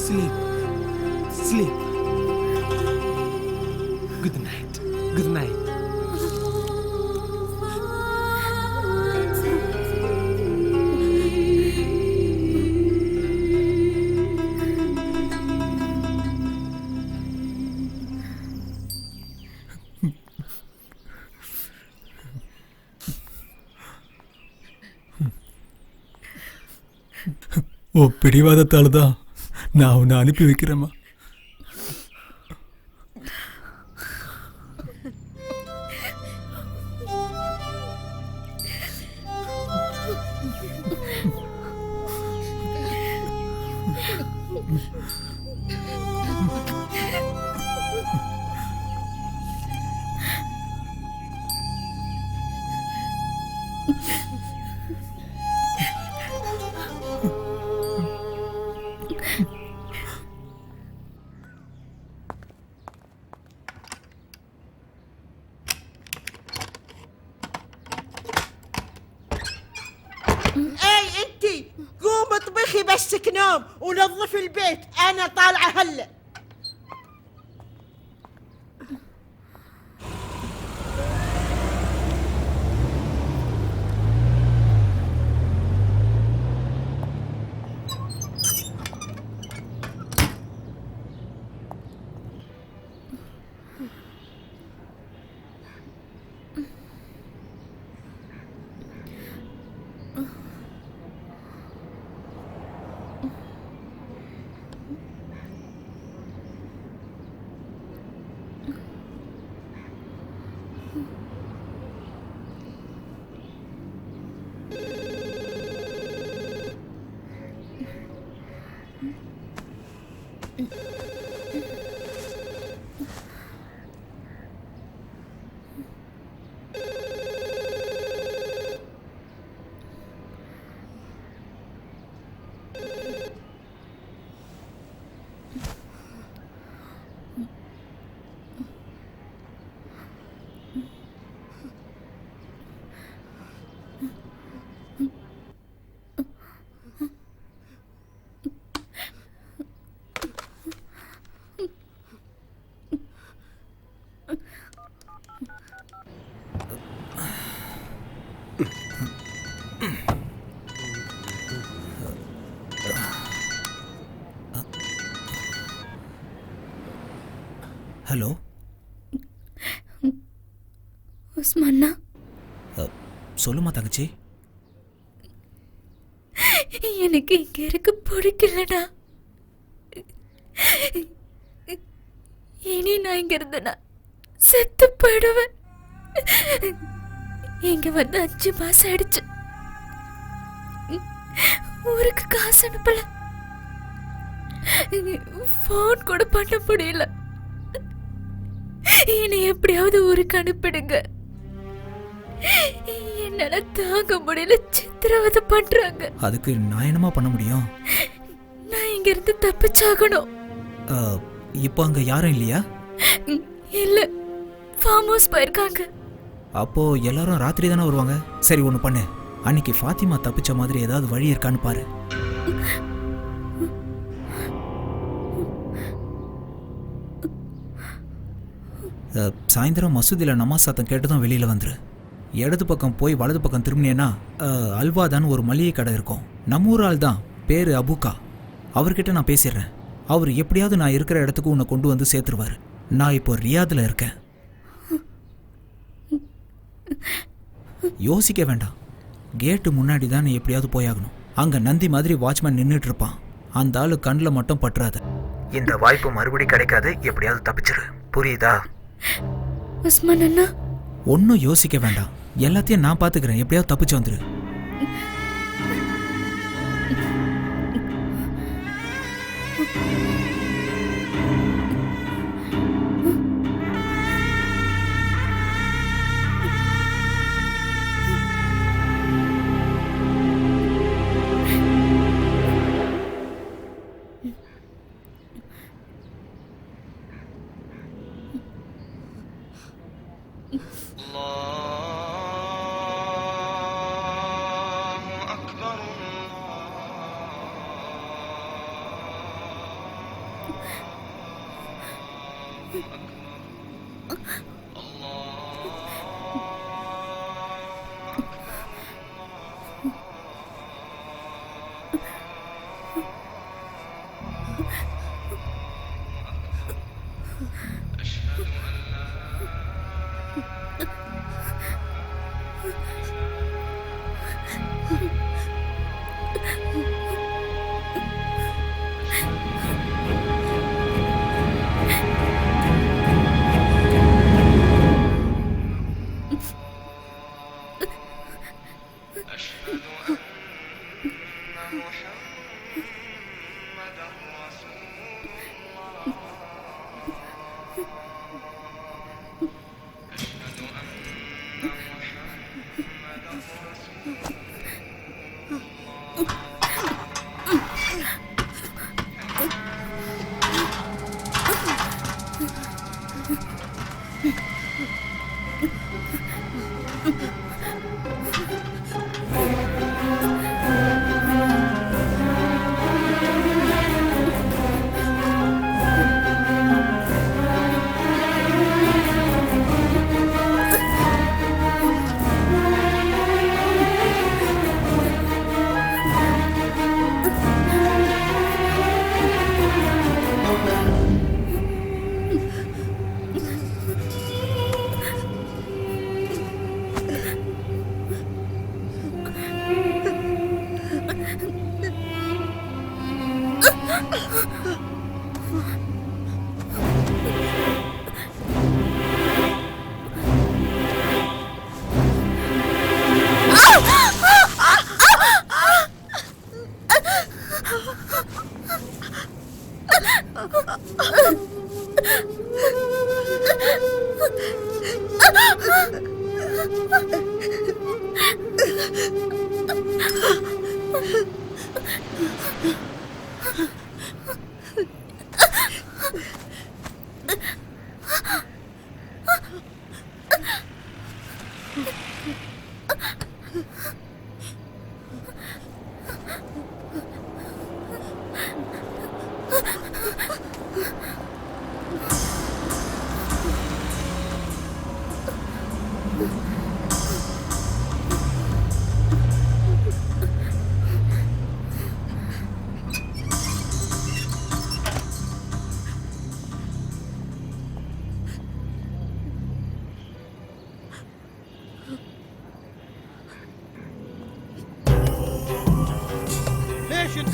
Sleep. Sleep. Good night. Good night. ஓ பிடிவாதத்தால் தான் நான் உன்னை அனுப்பி வைக்கிறேம்மா. اي انتي قوم اطبخي بسك نوم ونظفي البيت، انا طالعه هلا. ஹலோ உஸ்மான்னா, சொல்லுமா தங்கச்சி. எனக்கு இங்க இருக்க பிடிக்கலடா. இனி நான் இங்க இருந்தேனா செத்து போயிடுவேன். இங்க வந்து 5 மாசம் ஆயிடுச்சு. ஊருக்கு காசு அனுப்பல, போன் கூட பண்ண முடியல. என்னை எப்படியாவது ஊருக்கு அனுப்பிடுங்க. என்னால தாங்க முடியல, சித்திரவதை பண்றாங்க. அதுக்கு நான் என்னமா பண்ண முடியும்? நான் இங்க இருந்து தப்பிச்சாகணும். இப்போ அங்க யாரும் இல்லையா? இல்ல, ஃபார்ம் ஹவுஸ் போயிருக்காங்க. அப்போ எல்லாரும் ராத்திரி தானே வருவாங்க. சரி ஒன்று பண்ணு, அன்னைக்கு ஃபாத்திமா தப்பிச்ச மாதிரி ஏதாவது வழி இருக்கான்னு பாரு. சாயந்தரம் மசூதியில் நமாஸ் சத்தம் கேட்டுதான் வெளியில் வந்துரு. இடது பக்கம் போய் வலது பக்கம் திரும்பினேன்னா அல்வாதான் ஒரு மளிகை கடை இருக்கும். நம்ம ஊர் ஆள் தான், பேர் அபுகா. அவர்கிட்ட நான் பேசிடுறேன். அவர் எப்படியாவது நான் இருக்கிற இடத்துக்கு உன்னை கொண்டு வந்து சேர்த்துருவார். நான் இப்போ ரியாதில் இருக்கேன். யோசிக்க வேண்டாம், கேட்டு முன்னாடி தான் நீ எப்படியாவது போயாகணும். அங்கே நந்தி மாதிரி வாட்ச்மேன் நின்றுட்டு இருப்பான். அந்த ஆளு கண்ணில் மட்டும் பற்றாத. இந்த வாய்ப்பு மறுபடியும் கிடைக்காது. எப்படியாவது தப்பிச்சிரு, புரியுதா? உஸ்மான் அண்ணா, ஒன்றும் யோசிக்க வேண்டாம், எல்லாத்தையும் நான் பார்த்துக்கிறேன். எப்படியாவது தப்பிச்சு வந்துரு.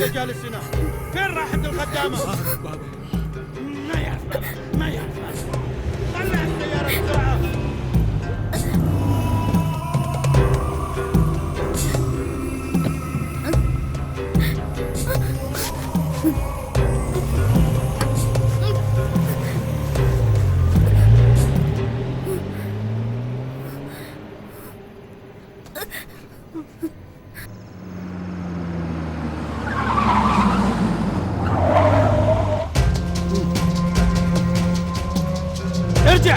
انت جالس هنا؟ فين راحت الخدامه؟ ما يعرف ما يعرف. طلع السياره بسرعه. ارجع.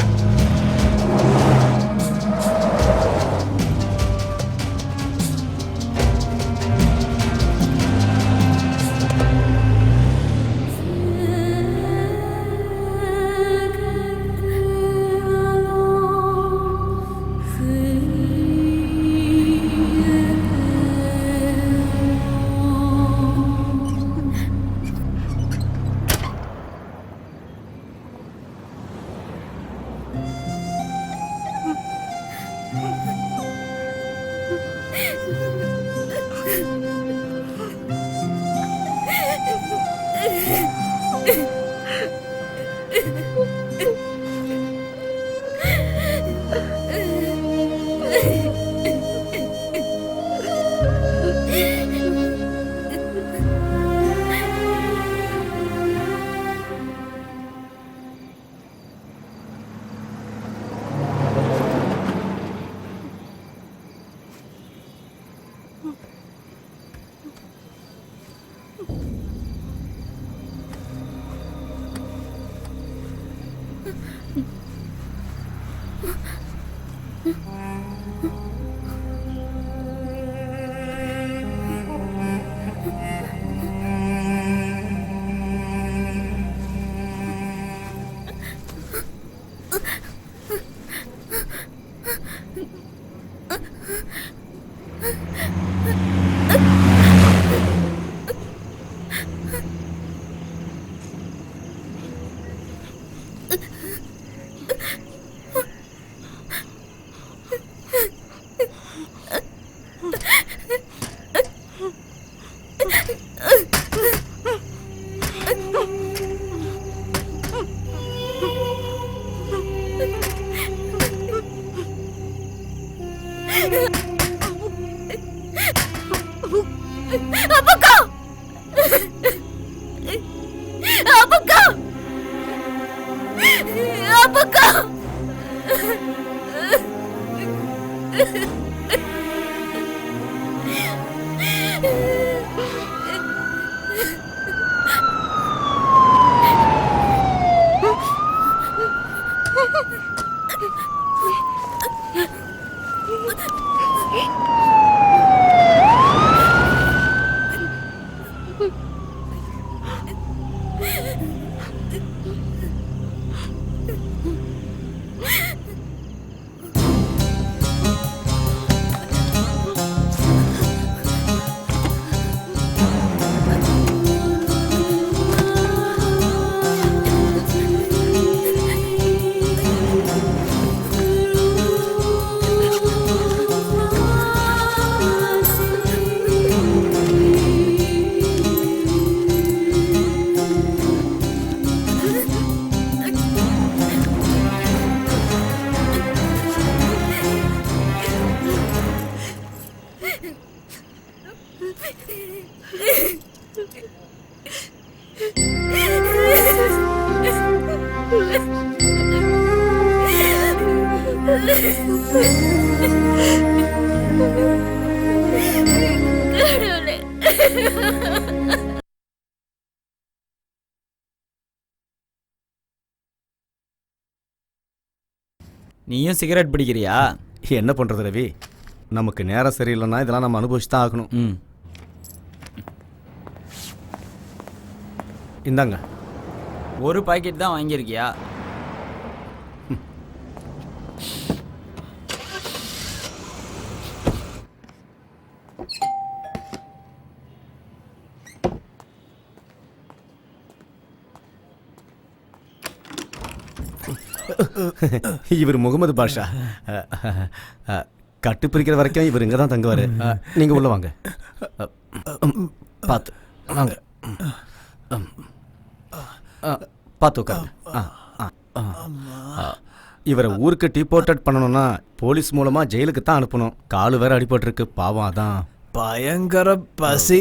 நீயும் சிகரெட் பிடிக்கிறியா? என்ன பண்ணுறது ரவி, நமக்கு நேரம் சரியில்லைன்னா இதெல்லாம் நம்ம அனுபவிச்சு தான் ஆகணும். இந்தாங்க. ஒரு பாக்கெட் தான் வாங்கியிருக்கியா? இவர் முகமது பாஷா. கட்டு பிரிக்கிற வரைக்கும் இவர் இங்கே தான் தங்குவார். நீங்கள் உள்ள வாங்க. பார்த்து வாங்க பார்த்து உட்காருங்க. இவரை ஊருக்கு டிபோர்ட்டட் பண்ணணும்னா போலீஸ் மூலமா ஜெயிலுக்கு தான் அனுப்பணும். காலு வேற அடிபட்டிருக்கு பாவம். அதான் பயங்கர பசி.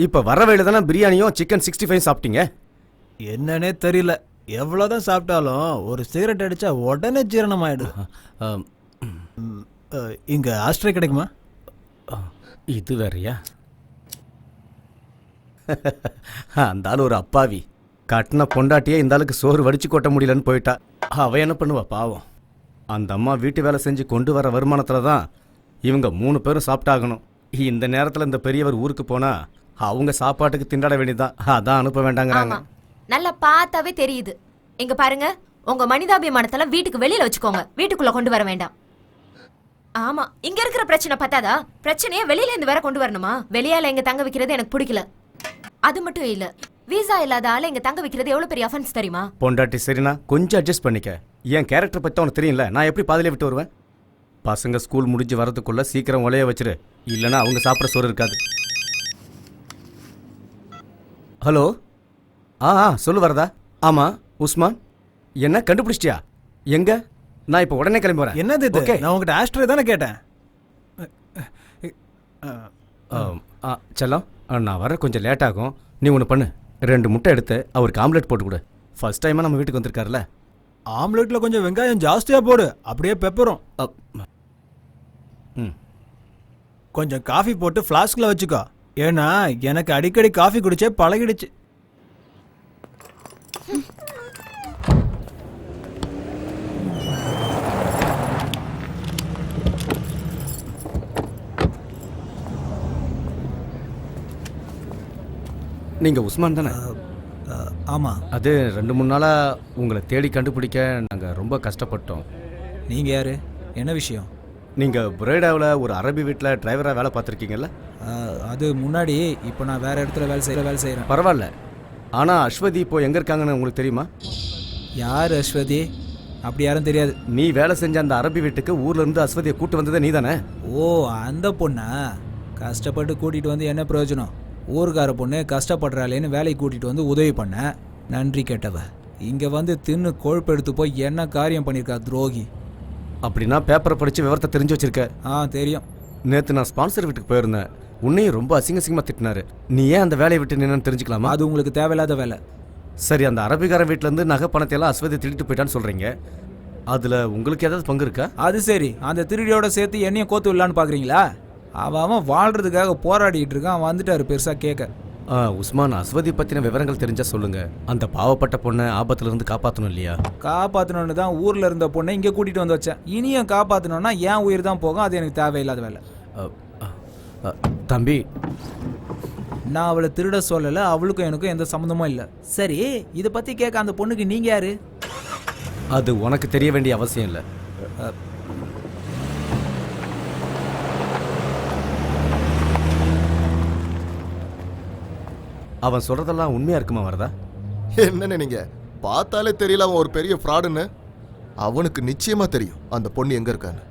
இப்போ வர வேலை தானே பிரியாணியும் சிக்கன் 65 சாப்பிட்டீங்க. என்னன்னே தெரியல. எவ்வளோதான் சாப்பிட்டாலும் ஒரு சிகரெட் அடிச்சா உடனே ஜீரணம் ஆயிடும். இங்க ஆஸ்ட்ரே கிடைக்குமா? இது வேறயா? அந்த ஆள் ஒரு அப்பாவி. கட்டின பொண்டாட்டியே இந்த ஆளுக்கு சோறு வடிச்சு கொட்ட முடியலன்னு போயிட்டா. அவ என்ன பண்ணுவா பாவம். அந்த அம்மா வீட்டு வேலை செஞ்சு கொண்டு வர வருமானத்துல தான் இவங்க 3 பேரும் சாப்பிட்டாகணும். இந்த நேரத்தில் இந்த பெரியவர் ஊருக்கு போனா அவங்க சாப்பாட்டுக்கு திண்டாட வேண்டியதான். அதான் அனுப்ப வேண்டாங்கிறாங்க. நல்லா பார்த்தாவே தெரியுது. இங்க பாருங்க, உங்க மனிதாபிமானத்தெல்லாம் வீட்டுக்கு வெளியில வச்சுக்கோங்க, வீட்டுக்குள்ள கொண்டு வர வேண்டாம். ஆமா, இங்க இருக்கிற பிரச்சனை பத்தாதா பிரச்சனையே வெளியில இருந்து வேற கொண்டு வரணுமா? வெளியால இங்க தங்க வைக்கிறது எனக்கு பிடிக்கல. அது மட்டும் இல்ல, வீசா இல்லாத ஆள இங்க தங்க வைக்கிறது எவ்வளவு பெரிய அஃபென்ஸ் தெரியுமா? பொண்டாட்டி சரினா கொஞ்சம் அட்ஜஸ்ட் பண்ணிக்க. என் கேரக்டர் பத்தி உனக்கு தெரியல. நான் எப்படி பாதியிலே விட்டு வருவேன்? பசங்க ஸ்கூல் முடிஞ்சு வரதுக்குள்ள சீக்கிரம் உலைய வச்சிரு, இல்லைன்னா அவங்க சாப்பிட சோறு இருக்காது. ஹலோ, சொல்லு வரதா? ஆமா உஸ்மான், என்ன கண்டுபிடிச்சிட்டியா? எங்க? நான் இப்போ உடனே கிளம்பி வரேன். என்னது இது? நான் உங்ககிட்ட ஆஸ்ட்ரே தானே கேட்டேன். செல்லம், நான் வர கொஞ்சம் லேட் ஆகும். நீ ஒன்று பண்ணு, 2 முட்டை எடுத்து அவருக்கு ஆம்லெட் போட்டு கொடு. ஃபர்ஸ்ட் டைமாக நம்ம வீட்டுக்கு வந்திருக்காருல்ல. ஆம்லெட்டில் கொஞ்சம் வெங்காயம் ஜாஸ்தியாக போடு, அப்படியே பெப்பரும். கொஞ்சம் காஃபி போட்டு ஃப்ளாஸ்கில் வச்சுக்கோ. ஏன்னா எனக்கு அடிக்கடி காஃபி குடிச்சே பழகிடுச்சு. நீங்கள் உஸ்மான் தானே? ஆமாம். அது 2-3 நாளாக உங்களை தேடி கண்டுபிடிக்க நாங்கள் ரொம்ப கஷ்டப்பட்டோம். நீங்கள் யார்? என்ன விஷயம்? நீங்கள் புரேடாவில் ஒரு அரபி வீட்டில் டிரைவராக வேலை பார்த்துருக்கீங்கல்ல? அது முன்னாடி. இப்போ நான் வேறு இடத்துல வேலை செய்கிறேன். பரவாயில்ல. ஆனால் அஸ்வதி இப்போ எங்கே இருக்காங்கன்னு உங்களுக்கு தெரியுமா? யார் அஸ்வதி? அப்படி யாரும் தெரியாது. நீ வேலை செஞ்ச அந்த அரபி வீட்டுக்கு ஊர்லேருந்து அஸ்வதியை கூட்டு வந்ததே நீ தானே? ஓ, அந்த பொண்ணா? கஷ்டப்பட்டு கூட்டிகிட்டு வந்து என்ன பிரயோஜனம்? ஊருக்கார பொண்ணு கஷ்டப்படுறாளேன்னு வேலைக்கு கூட்டிகிட்டு வந்து உதவி பண்ண. நன்றி கேட்டவ இங்கே வந்து தின்னு கொழுப்பு எடுத்து போய் என்ன காரியம் பண்ணியிருக்கா துரோகி. அப்படின்னா பேப்பரை படித்து விவரத்தை தெரிஞ்சு வச்சிருக்க? தெரியும். நேற்று நான் ஸ்பான்சர் வீட்டுக்கு போயிருந்தேன். உன்னையும் ரொம்ப அசிங்கமாக திட்டினாரு. நீ ஏன் அந்த வேலையை விட்டு நின்னு தெரிஞ்சுக்கலாமா? அது உங்களுக்கு தேவையில்லாத வேலை. சரி, அந்த அரபிக்கார வீட்டிலேருந்து நகை பணத்தை எல்லாம் அஸ்வதி திருட்டு போயிட்டான்னு சொல்கிறீங்க. அதில் உங்களுக்கு ஏதாவது பங்கு இருக்கா? அது சரி, அந்த திருடியோட சேர்த்து என்னையும் கோத்து விடலான்னு பார்க்குறீங்களா? அவன் வாழ்கிறதுக்காக போராடிட்டு இருக்கான். வந்துட்டாரு பெருசாக கேட்க. உஸ்மான், அஸ்வதி பற்றின விவரங்கள் தெரிஞ்சால் சொல்லுங்கள். அந்த பாவப்பட்ட பொண்ணை ஆபத்துலேருந்து காப்பாற்றணும் இல்லையா? காப்பாற்றணுன்னு தான் ஊரில் இருந்த பொண்ணை இங்கே கூட்டிகிட்டு வந்து வச்சேன். இனியும் காப்பாற்றணுன்னா என் உயிர் தான் போகும். அது எனக்கு தேவையில்லாத வேலை. தம்பி, நான் அவளை திருட சொல்லலை. அவளுக்கும் எனக்கும் எந்த சம்மந்தமும் இல்லை. சரி, இதை பற்றி கேட்க அந்த பொண்ணுக்கு நீங்கள் யார்? அது உனக்கு தெரிய வேண்டிய அவசியம் இல்லை. அவன் சொல்றதெல்லாம் உண்மையா இருக்குமா வரதா? என்னன்னு நீங்க பார்த்தாலே தெரியல அவன் ஒரு பெரிய ஃப்ராடுன்னு. அவனுக்கு நிச்சயமா தெரியும் அந்த பொண்ணு எங்க இருக்கான்னு.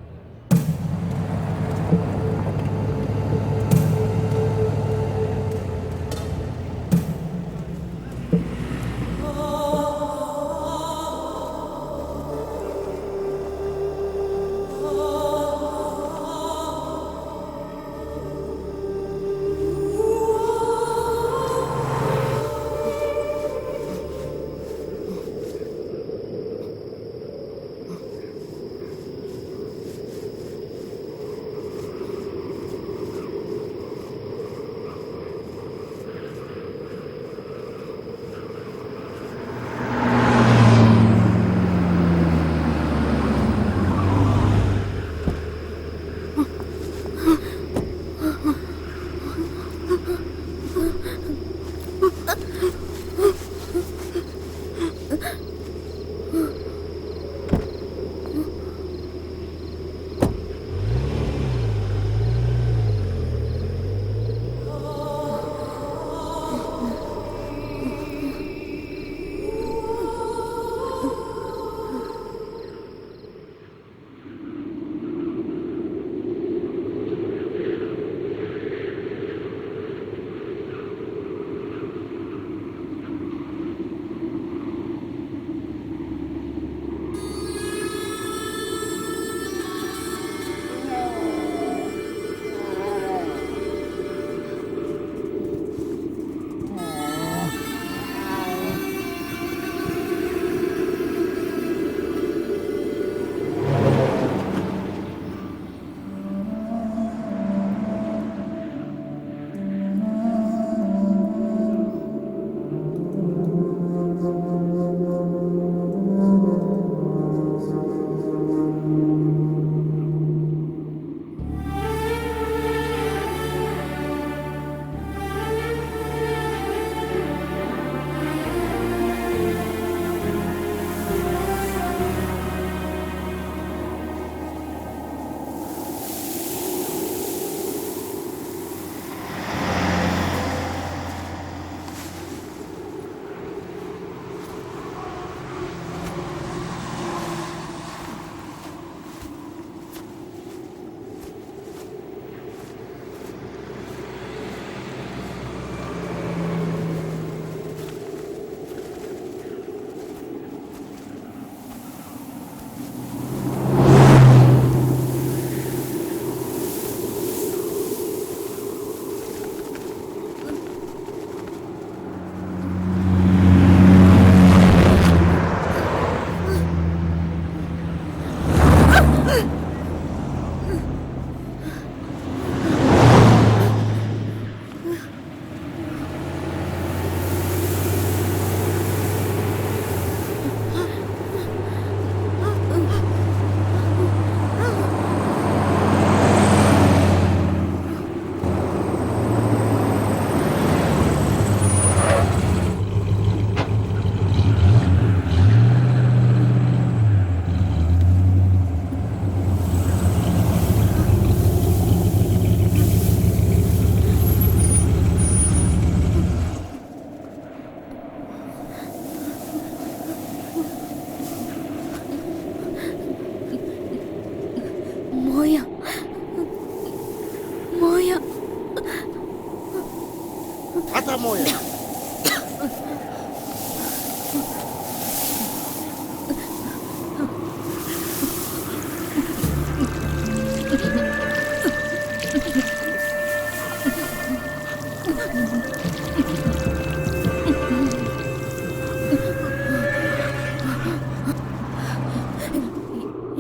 مويه.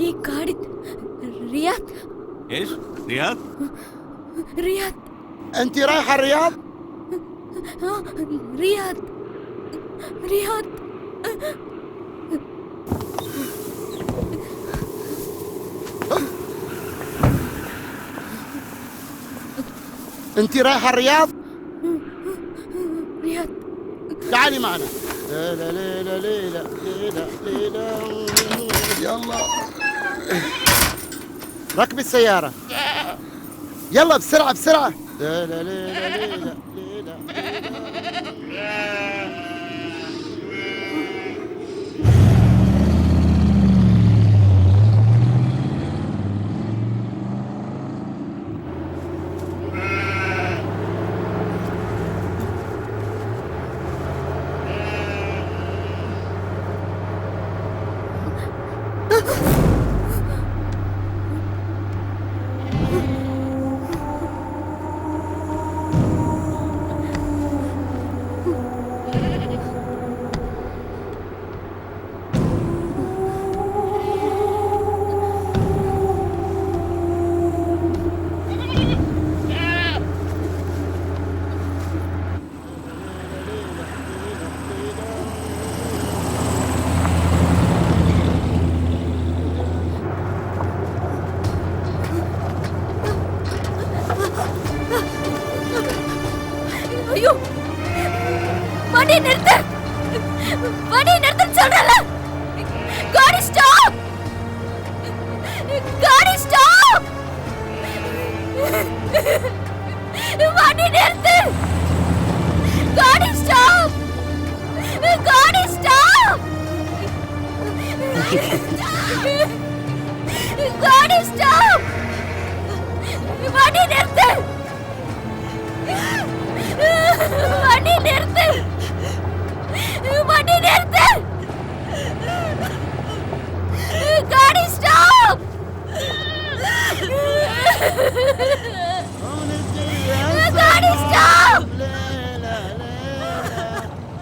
ఈ గాడి Riyadh ايش رياض Riyadh انت رايحه الرياض؟ Riyadh Riyadh انت رايحه الرياض؟ Riyadh تعالي معنا. ليلى ليلى ليلى ليلى ليلى. يلا ركبي السيارة. يلا بسرعة بسرعة. ليلى ليلى ليلى ليلى. ஐயோ வண்டி நிறுத்து வண்டி நிறுத்துன்னு சொல்றல காடி ஸ்டாப் காடி ஸ்டாப் வண்டி நிறுத்து காடி ஸ்டாப் காடி ஸ்டாப் காடி ஸ்டாப் வண்டி நிறுத்து வண்டி நிறுத்து வண்டி நிறுத்து காடி ஸ்டாப் காடி ஸ்டாப்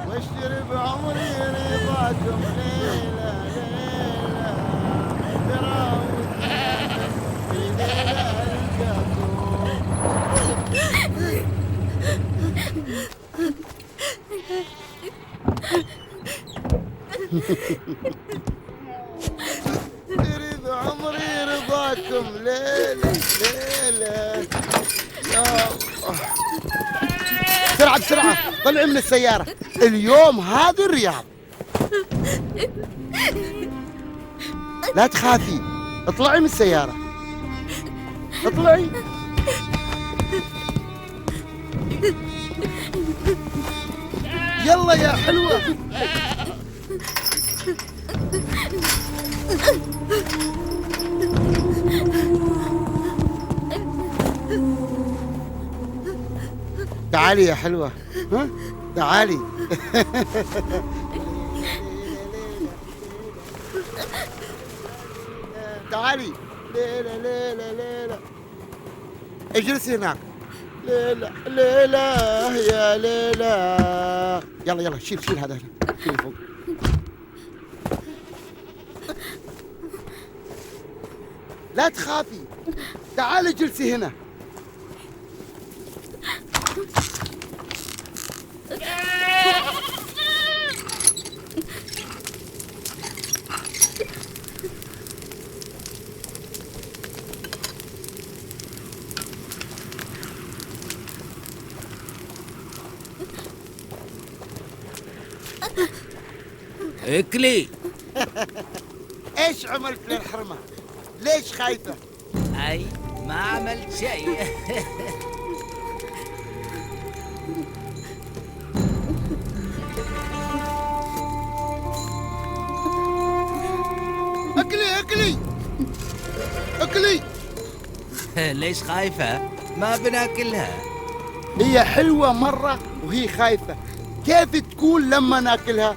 واشتري بعمري رضاكم. ليلى يريد عمري رضاكم. ليلى ليلى يا الله. بسرعة بسرعة طلعي من السيارة. اليوم هذا الرياض. لا تخافي اطلعي من السيارة. اطلعي. يلا يا حلوة. تعالي يا حلوة. ها تعالي. تعالي. ليلى ليلى ليلى اجلسي هناك. ليلى ليلى يا ليلى. يلا يلا شيل هذا هنا. شيل فوق. لا تخافي تعالي اجلسي هنا. اكلي. ايش عملت للحرمة؟ ليش خايفة؟ اي ما عملت شيء. اكلي اكلي. ليش خايفة؟ ما بناكلها. هي حلوة مرة وهي خايفة، كيف تكون لما ناكلها؟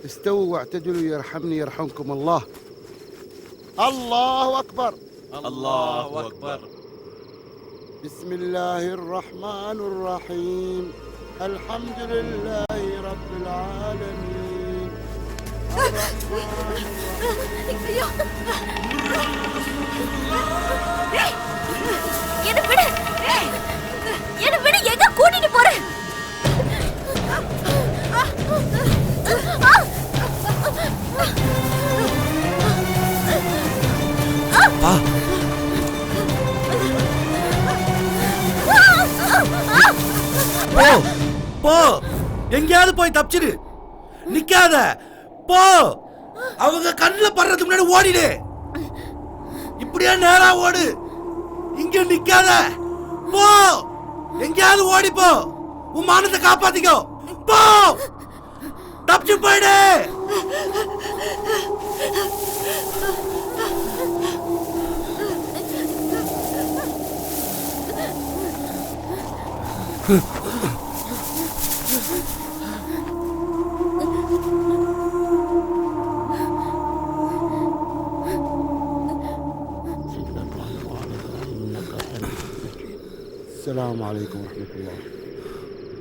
استووا واعتدلوا يرحمني يرحمكم الله. الله أكبر. الله أكبر. بسم الله الرحمن الرحيم. الحمد لله رب العالمين. என்ன விட எங்க கூட்டிட்டு போறேன்? பா போ போ, எங்கேயாவது போய் தப்பிச்சிரு, நிக்காத, போ. அவங்க கண்ணில் படுறதுக்கு முன்னாடி ஓடிடு. இப்படியே நேரா ஓடு, இங்க நிக்காத, போ. எங்கேயாவது ஓடி போ, உன் மானத்தை காப்பாத்திக்கோ, போ. தப்பிச்சு போயிடு. السلام عليكم ورحمة الله.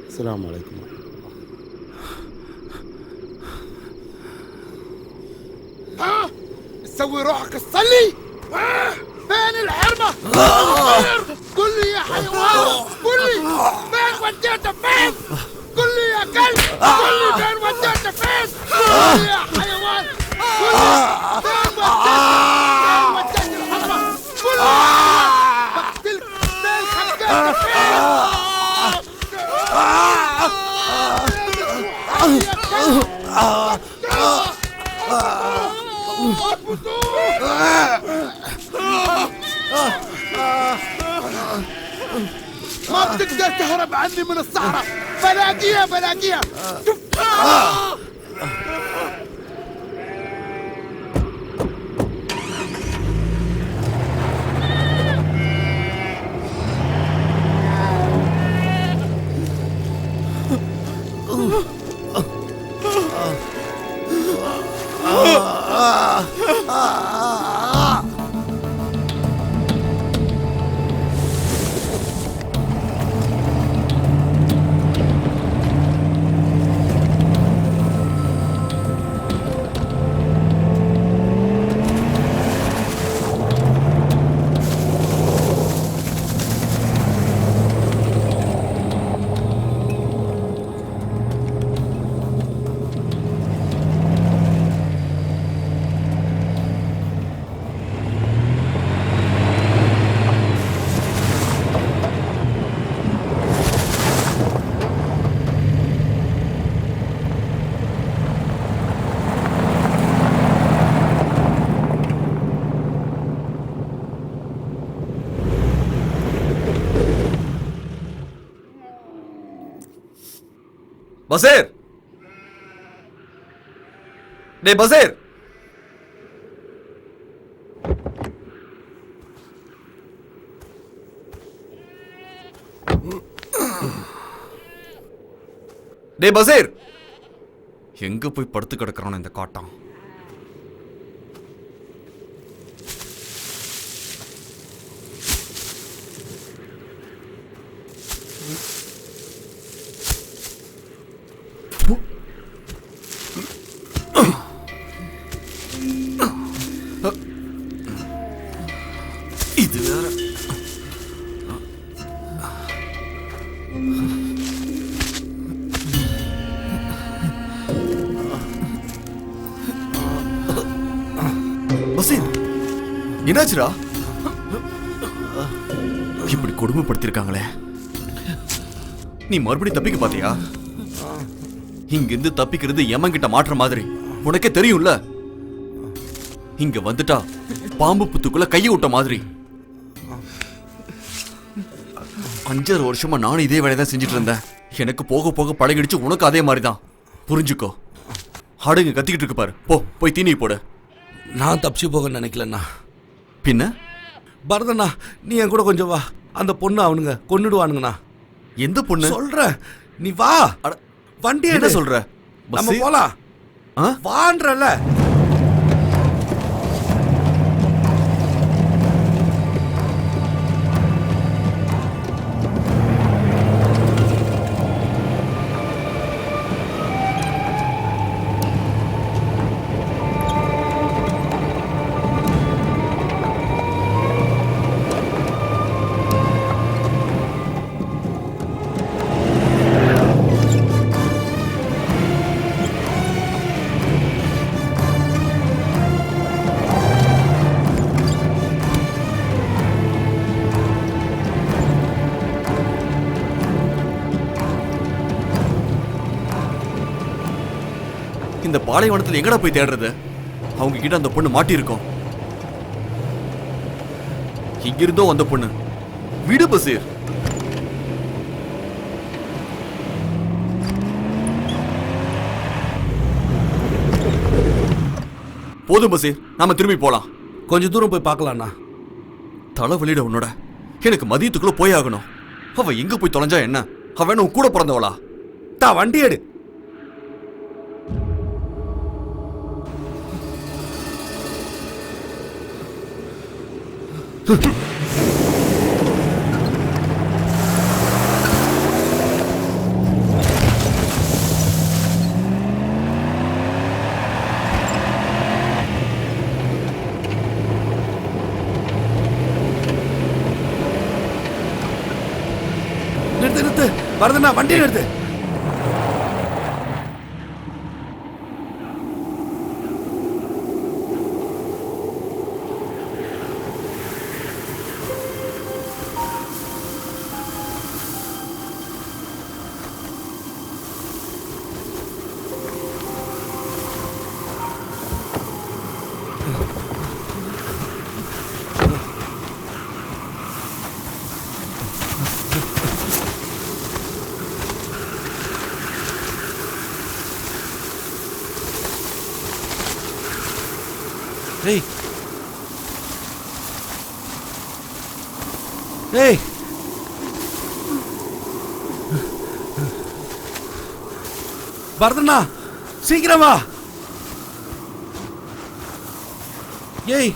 السلام عليكم ورحمة الله. ها؟ تسوي روحك تصلي؟ فين الحرمة؟ قل لي يا حيوان، قل لي فين وديته فين؟ قل لي يا كلب، قل لي فين وديته فين؟ قل لي يا حيوان، قل لي فين وديته الحرمة؟ قل لي بقتلك، فين خبيته فين؟ ما بتقدر تهرب عني من الصحراء. بلاقيها بلاقيها. பசீர், டேய் பசீர், டேய் பசீர், எங்க போய் படுத்து கிடக்குறான் இந்த காட்டான்? பசீர், என்னாச்சுடா? இப்படி கொடுமைப்படுத்திருக்காங்களே. நீ மறுபடியும் தப்பிக்க பாத்தியா? இங்கிருந்து தப்பிக்கிறது எமன்கிட்ட மாற்ற மாதிரி உனக்கே தெரியும்ல. இங்க வந்துட்டா பாம்பு புத்துக்குள்ள கையை விட்ட மாதிரி. 5 வருஷமா நானும் இதே வேலையை தான் செஞ்சுட்டு இருந்தேன். எனக்கு போக போக பழகிடுச்சு. உனக்கு அதே மாதிரி தான். புரிஞ்சுக்கோ. ஆடுங்க கத்திக்கிட்டு இருக்கு பாரு. போய் தீனி போடு. நான் தப்பிச்சு போக நினைக்கலண்ணா. பின்ன பரதண்ணா, நீ என் கூட கொஞ்சம் வா. அந்த பொண்ணு அவனுங்க கொன்னுடுவானுங்கண்ணா. எந்த பொண்ணு? சொல்றேன், நீ வா. வண்டி என்ன சொல்ற? நம்ம போலாம். வான்றல. இந்த பாலைவனத்தில் எங்கடா போய் தேடுறது? அவங்க கிட்ட அந்த பொண்ணு மாட்டி இருக்கோம். இங்கிருந்தோ அந்த பொண்ணு. விடு பசீர். போதும் பசீர், நாம திரும்பி போலாம். கொஞ்சம் தூரம் போய் பார்க்கலாம்ண்ணா. தலைவலிட உன்னோட. எனக்கு மதியத்துக்குள்ள போய் ஆகணும். அவ எங்க போய் தொலைஞ்சா என்ன? அவன் உன் கூட பிறந்தவளா? வண்டி எடு. நிறுத்து. வரதுண்ணா, வண்டி நிறுத்து. ஏய் ஏய், பரதண்ணா சீக்கிரம் வா. ஏய்,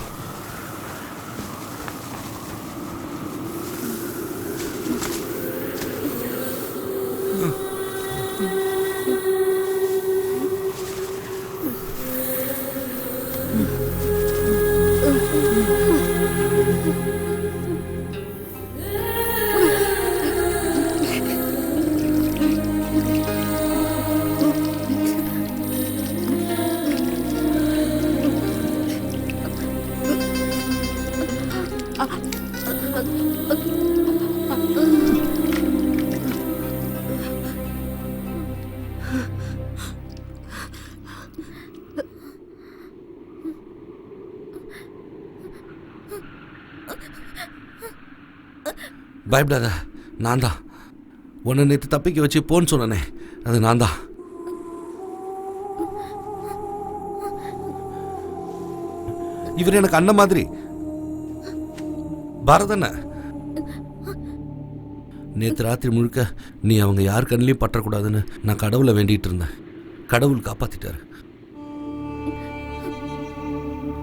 பயப்படாத, நான் தான் உன்னை நேற்று தப்பிக்க வச்சு போன்னு சொன்னனே, அது நான் தான். இவர் எனக்கு அண்ணன் மாதிரி. பரதண்ண, நேற்று ராத்திரி முழுக்க நீ அவங்க யார் கண்ணிலையும் பற்றக்கூடாதுன்னு நான் கடவுளை வேண்டிகிட்டு இருந்தேன். கடவுள் காப்பாத்திட்டாரு.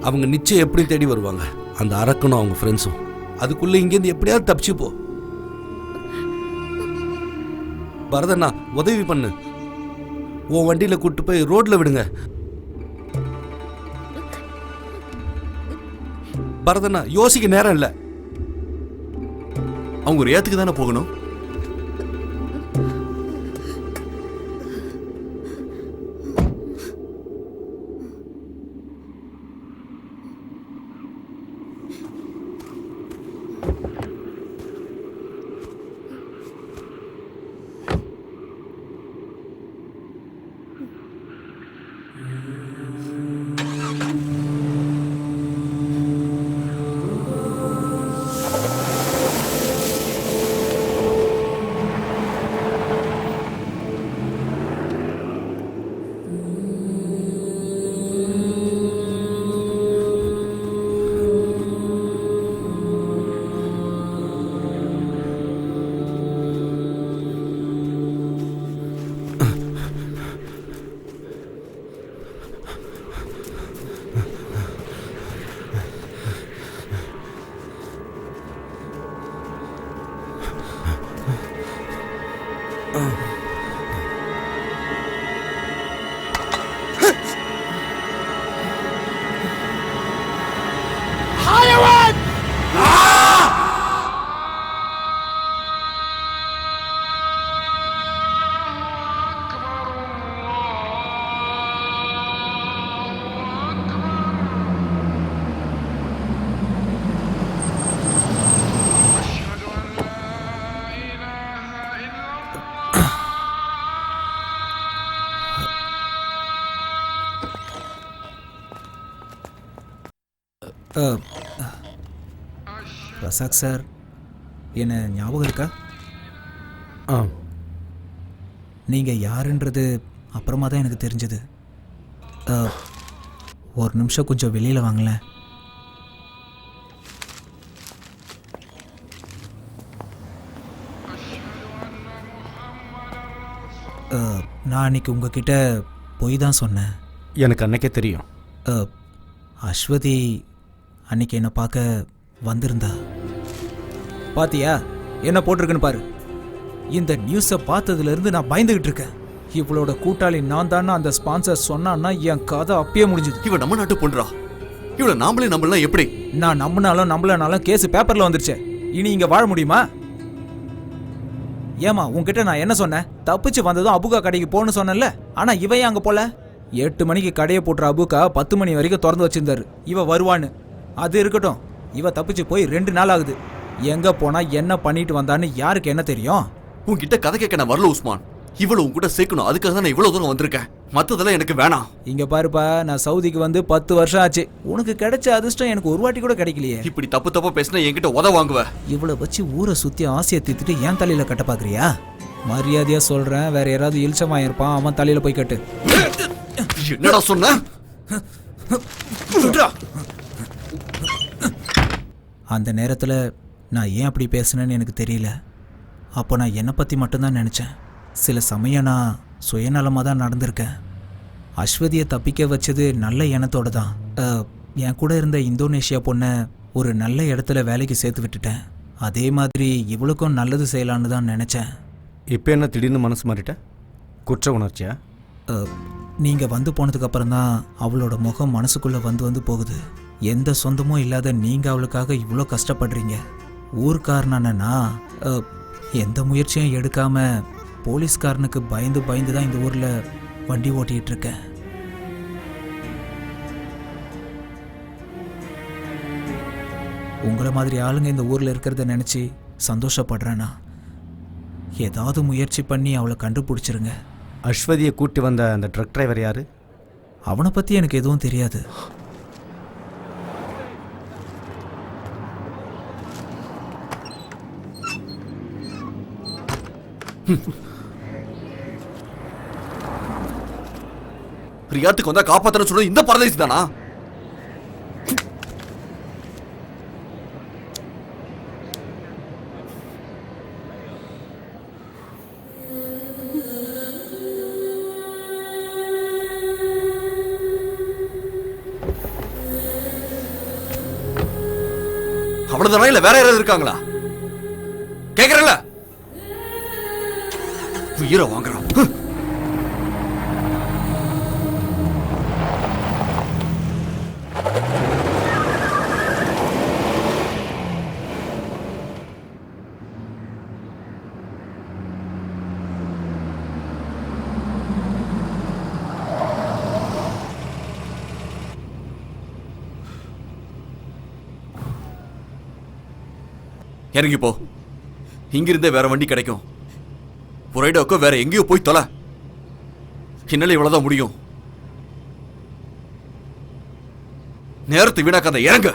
அவங்க நிச்சயம் எப்படி தேடி வருவாங்க, அந்த அரக்கனும் அவங்க ஃப்ரெண்ட்ஸும். அதுக்குள்ளே இங்கேருந்து எப்படியாவது தப்பிச்சு போ. பரதண்ணா, உதவி பண்ணு. உன் வண்டியில கூட்டு போய் ரோட்ல விடுங்க. பரதண்ணா, யோசிக்க நேரம் இல்ல. அவங்க ஒரு ஏத்துக்கு தானே போகணும். ரசாக் சார், என்ன ஞாபகம் இருக்கா? நீங்கள் யாருன்றது அப்புறமா தான் எனக்கு தெரிஞ்சது. ஒரு நிமிஷம் கொஞ்சம் வெளியில் வாங்களேன். நான் அன்னைக்கு உங்ககிட்ட பொய் தான் சொன்னேன். எனக்கு அன்னைக்கே தெரியும். அஸ்வதி அன்னைக்கு என்னை பார்க்க வந்திருந்தா. பாத்தியா என்ன போட்டிருக்குன்னு பாரு. இந்த நியூஸை பார்த்ததுலேருந்து நான் பயந்துகிட்டு இருக்கேன். இவளோட கூட்டாளி நான் தானே அந்த ஸ்பான்சர் சொன்னான்னா என் கதை அப்பயே முடிஞ்சுது. இவ நம்ம நாட்டு பொண்ணுடா. இவளை நாமளே நம்பலாம் எப்படி? நான் நம்பினாலும் நம்பலனாலும் கேஸ் பேப்பர்ல வந்துருச்சு. இனி இங்க வாழ முடியுமா? ஏமா உன்கிட்ட நான் என்ன சொன்னேன்? தப்பிச்சு வந்ததும் அபுகா கடைக்கு போன்னு சொன்னேன்ல. ஆனா இவன் அங்க போல. 8 மணிக்கு கடையை போட்டுற அபுகா 10 மணி வரைக்கும் திறந்து வச்சிருந்தாரு. இவ வருவான்னு. அது இருக்கட்டும், இவ தப்பிச்சு போய் 2 நாள் ஆகுது. எங்க போனா என்ன பண்ணிட்டு வந்தான்னு யாருக்கு என்ன தெரியும்? உன்கிட்ட கதை கேட்க நான் வரல உஸ்மான். இவ்வளவு உன்கிட்ட சேர்க்கணும், அதுக்காக தான் நான் இவ்வளவு தூரம் வந்திருக்கேன். மத்ததெல்லாம் எனக்கு வேணாம். இங்க பாருப்பா, நான் சவுதிக்கு வந்து 10 வருஷம் ஆச்சு. உனக்கு கிடைச்ச அதிர்ஷ்டம் எனக்கு ஒரு வாட்டி கூட கிடைக்கலையே. இப்படி தப்பு தப்பா பேசினா என்கிட்ட உத வாங்குவ. இவ்வளவு வச்சு ஊரை சுத்தி ஆசையை தீர்த்துட்டு என் தலையில கட்ட பாக்குறியா? மரியாதையா சொல்றேன், வேற யாராவது இல்சமா இருப்பான், அவன் தலையில போய் கட்டு. என்னடா சொன்ன? அந்த நேரத்துல நான் ஏன் அப்படி பேசுனேன்னு எனக்கு தெரியல. அப்போ நான் என்னை பற்றி மட்டும்தான் நினச்சேன். சில சமயம் நான் சுயநலமாக தான் நடந்திருக்கேன். அஸ்வதியை தப்பிக்க வச்சது நல்ல எண்ணத்தோடு தான். என் கூட இருந்த இந்தோனேஷியா பொண்ணை ஒரு நல்ல இடத்துல வேலைக்கு சேர்த்து விட்டுட்டேன். அதே மாதிரி இவளுக்கும் நல்லது செய்யலான்னு தான் நினச்சேன். இப்போ என்ன திடீர்னு மனசு மாறிட்ட? குற்ற உணர்ச்சியா? நீங்கள் வந்து போனதுக்கப்புறம் தான் அவளோட முகம் மனசுக்குள்ளே வந்து போகுது. எந்த சொந்தமும் இல்லாத நீங்கள் அவளுக்காக இவ்வளோ கஷ்டப்படுறீங்க. ஊர்க்காரனா எந்த முயற்சியும் எடுக்காம போலீஸ்காரனுக்கு பயந்து தான் இந்த ஊர்ல வண்டி ஓட்டிட்டு இருக்கேன். உங்களை மாதிரி ஆளுங்க இந்த ஊர்ல இருக்கிறத நினைச்சு சந்தோஷப்படுறேனா? ஏதாவது முயற்சி பண்ணி அவளை கண்டுபிடிச்சிருங்க. அஸ்வதியை கூட்டி வந்த அந்த ட்ரக் டிரைவர் யாரு? அவனை பத்தி எனக்கு எதுவும் தெரியாது. ரியாத்துக்கு வந்தா காப்பாத்தன சொல்றது இந்த பரதேசி தானா? அவ்வளவுதானா இல்ல வேற யாராவது இருக்காங்களா? கேக்குறல உயிரை வாங்குறான். இறங்கி போ. இங்கிருந்தே வேற வண்டி கிடைக்கும். புரைடோக்கோ வேற எங்கேயோ போய் தொலை. என்னால இவ்வளவுதான் முடியும். நேரத்தை வீணாக்காத, இறங்க.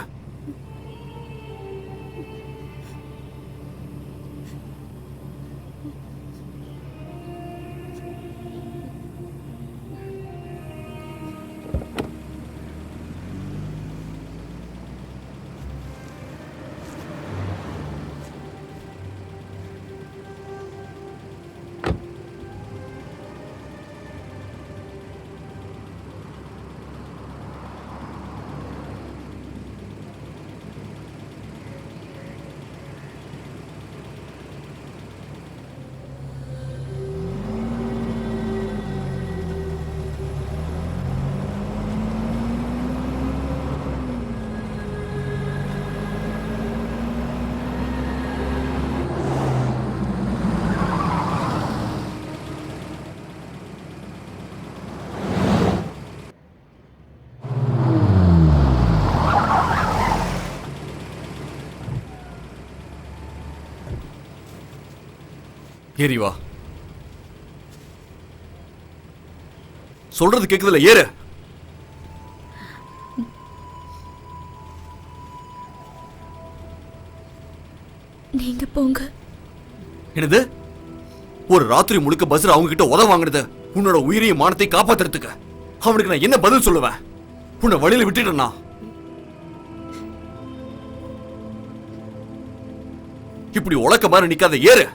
ஏறி வா. சொல்றது கேக்குதுல, ஏறு. நீங்க போங்க. என்னது? ஒரு ராத்திரி முழுக்க பஸ்ல அவங்க கிட்ட உதவ வாங்கினது உன்னோட உயிரையும் மானத்தை காப்பாத்துறதுக்கு. அவனுக்கு நான் என்ன பதில் சொல்லுவேன்? உன்னை வழியில விட்டுட்டேன்னா? இப்படி உலக்க மாதிரி நிக்காத, ஏறு.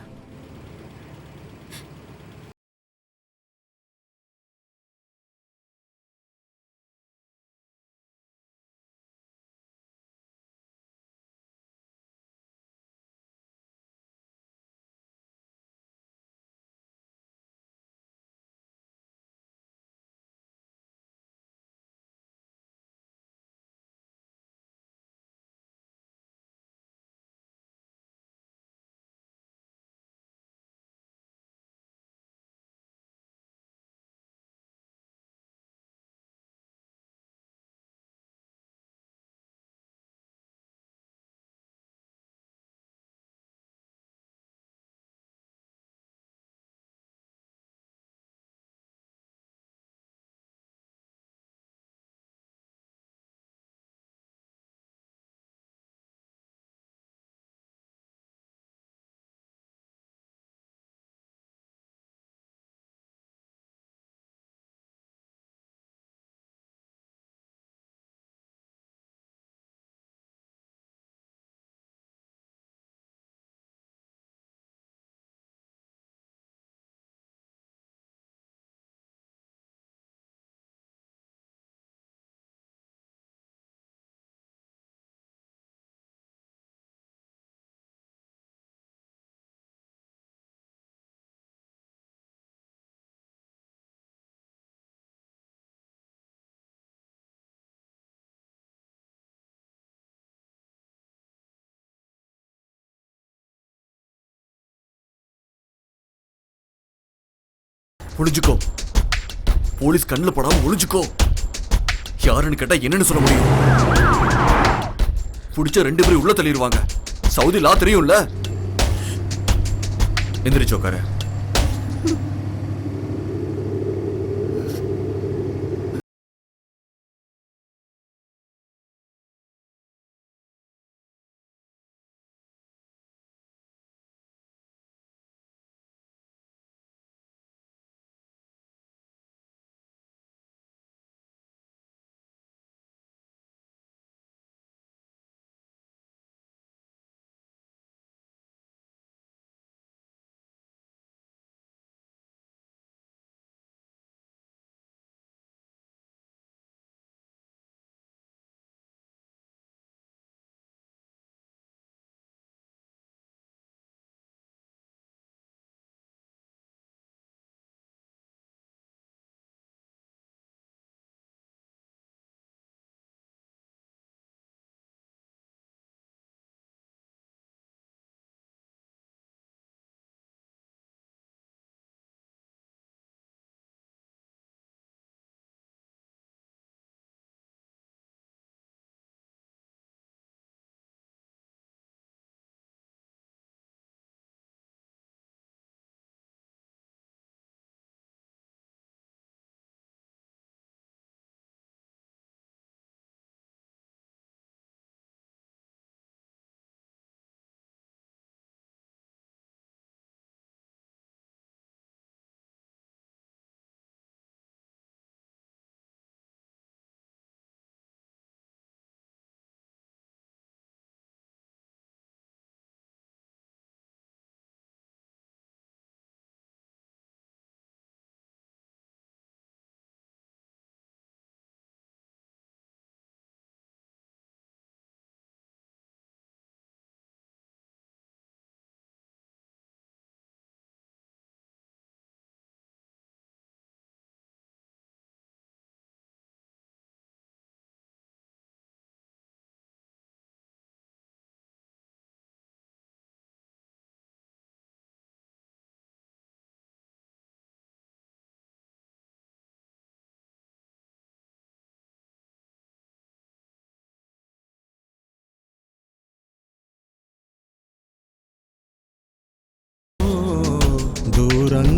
ஒளிஞ்சுக்கோ. போலீஸ் கண்ணில் படாம ஒளிஞ்சுக்கோ. யாருன்னு கேட்டா என்னன்னு சொல்ல முடியும்? பிடிச்ச 2 பேரும் உள்ள தள்ளிடுவாங்க. சவுதி லா தெரியும்ல. எந்திரிச்சு உட்காரு.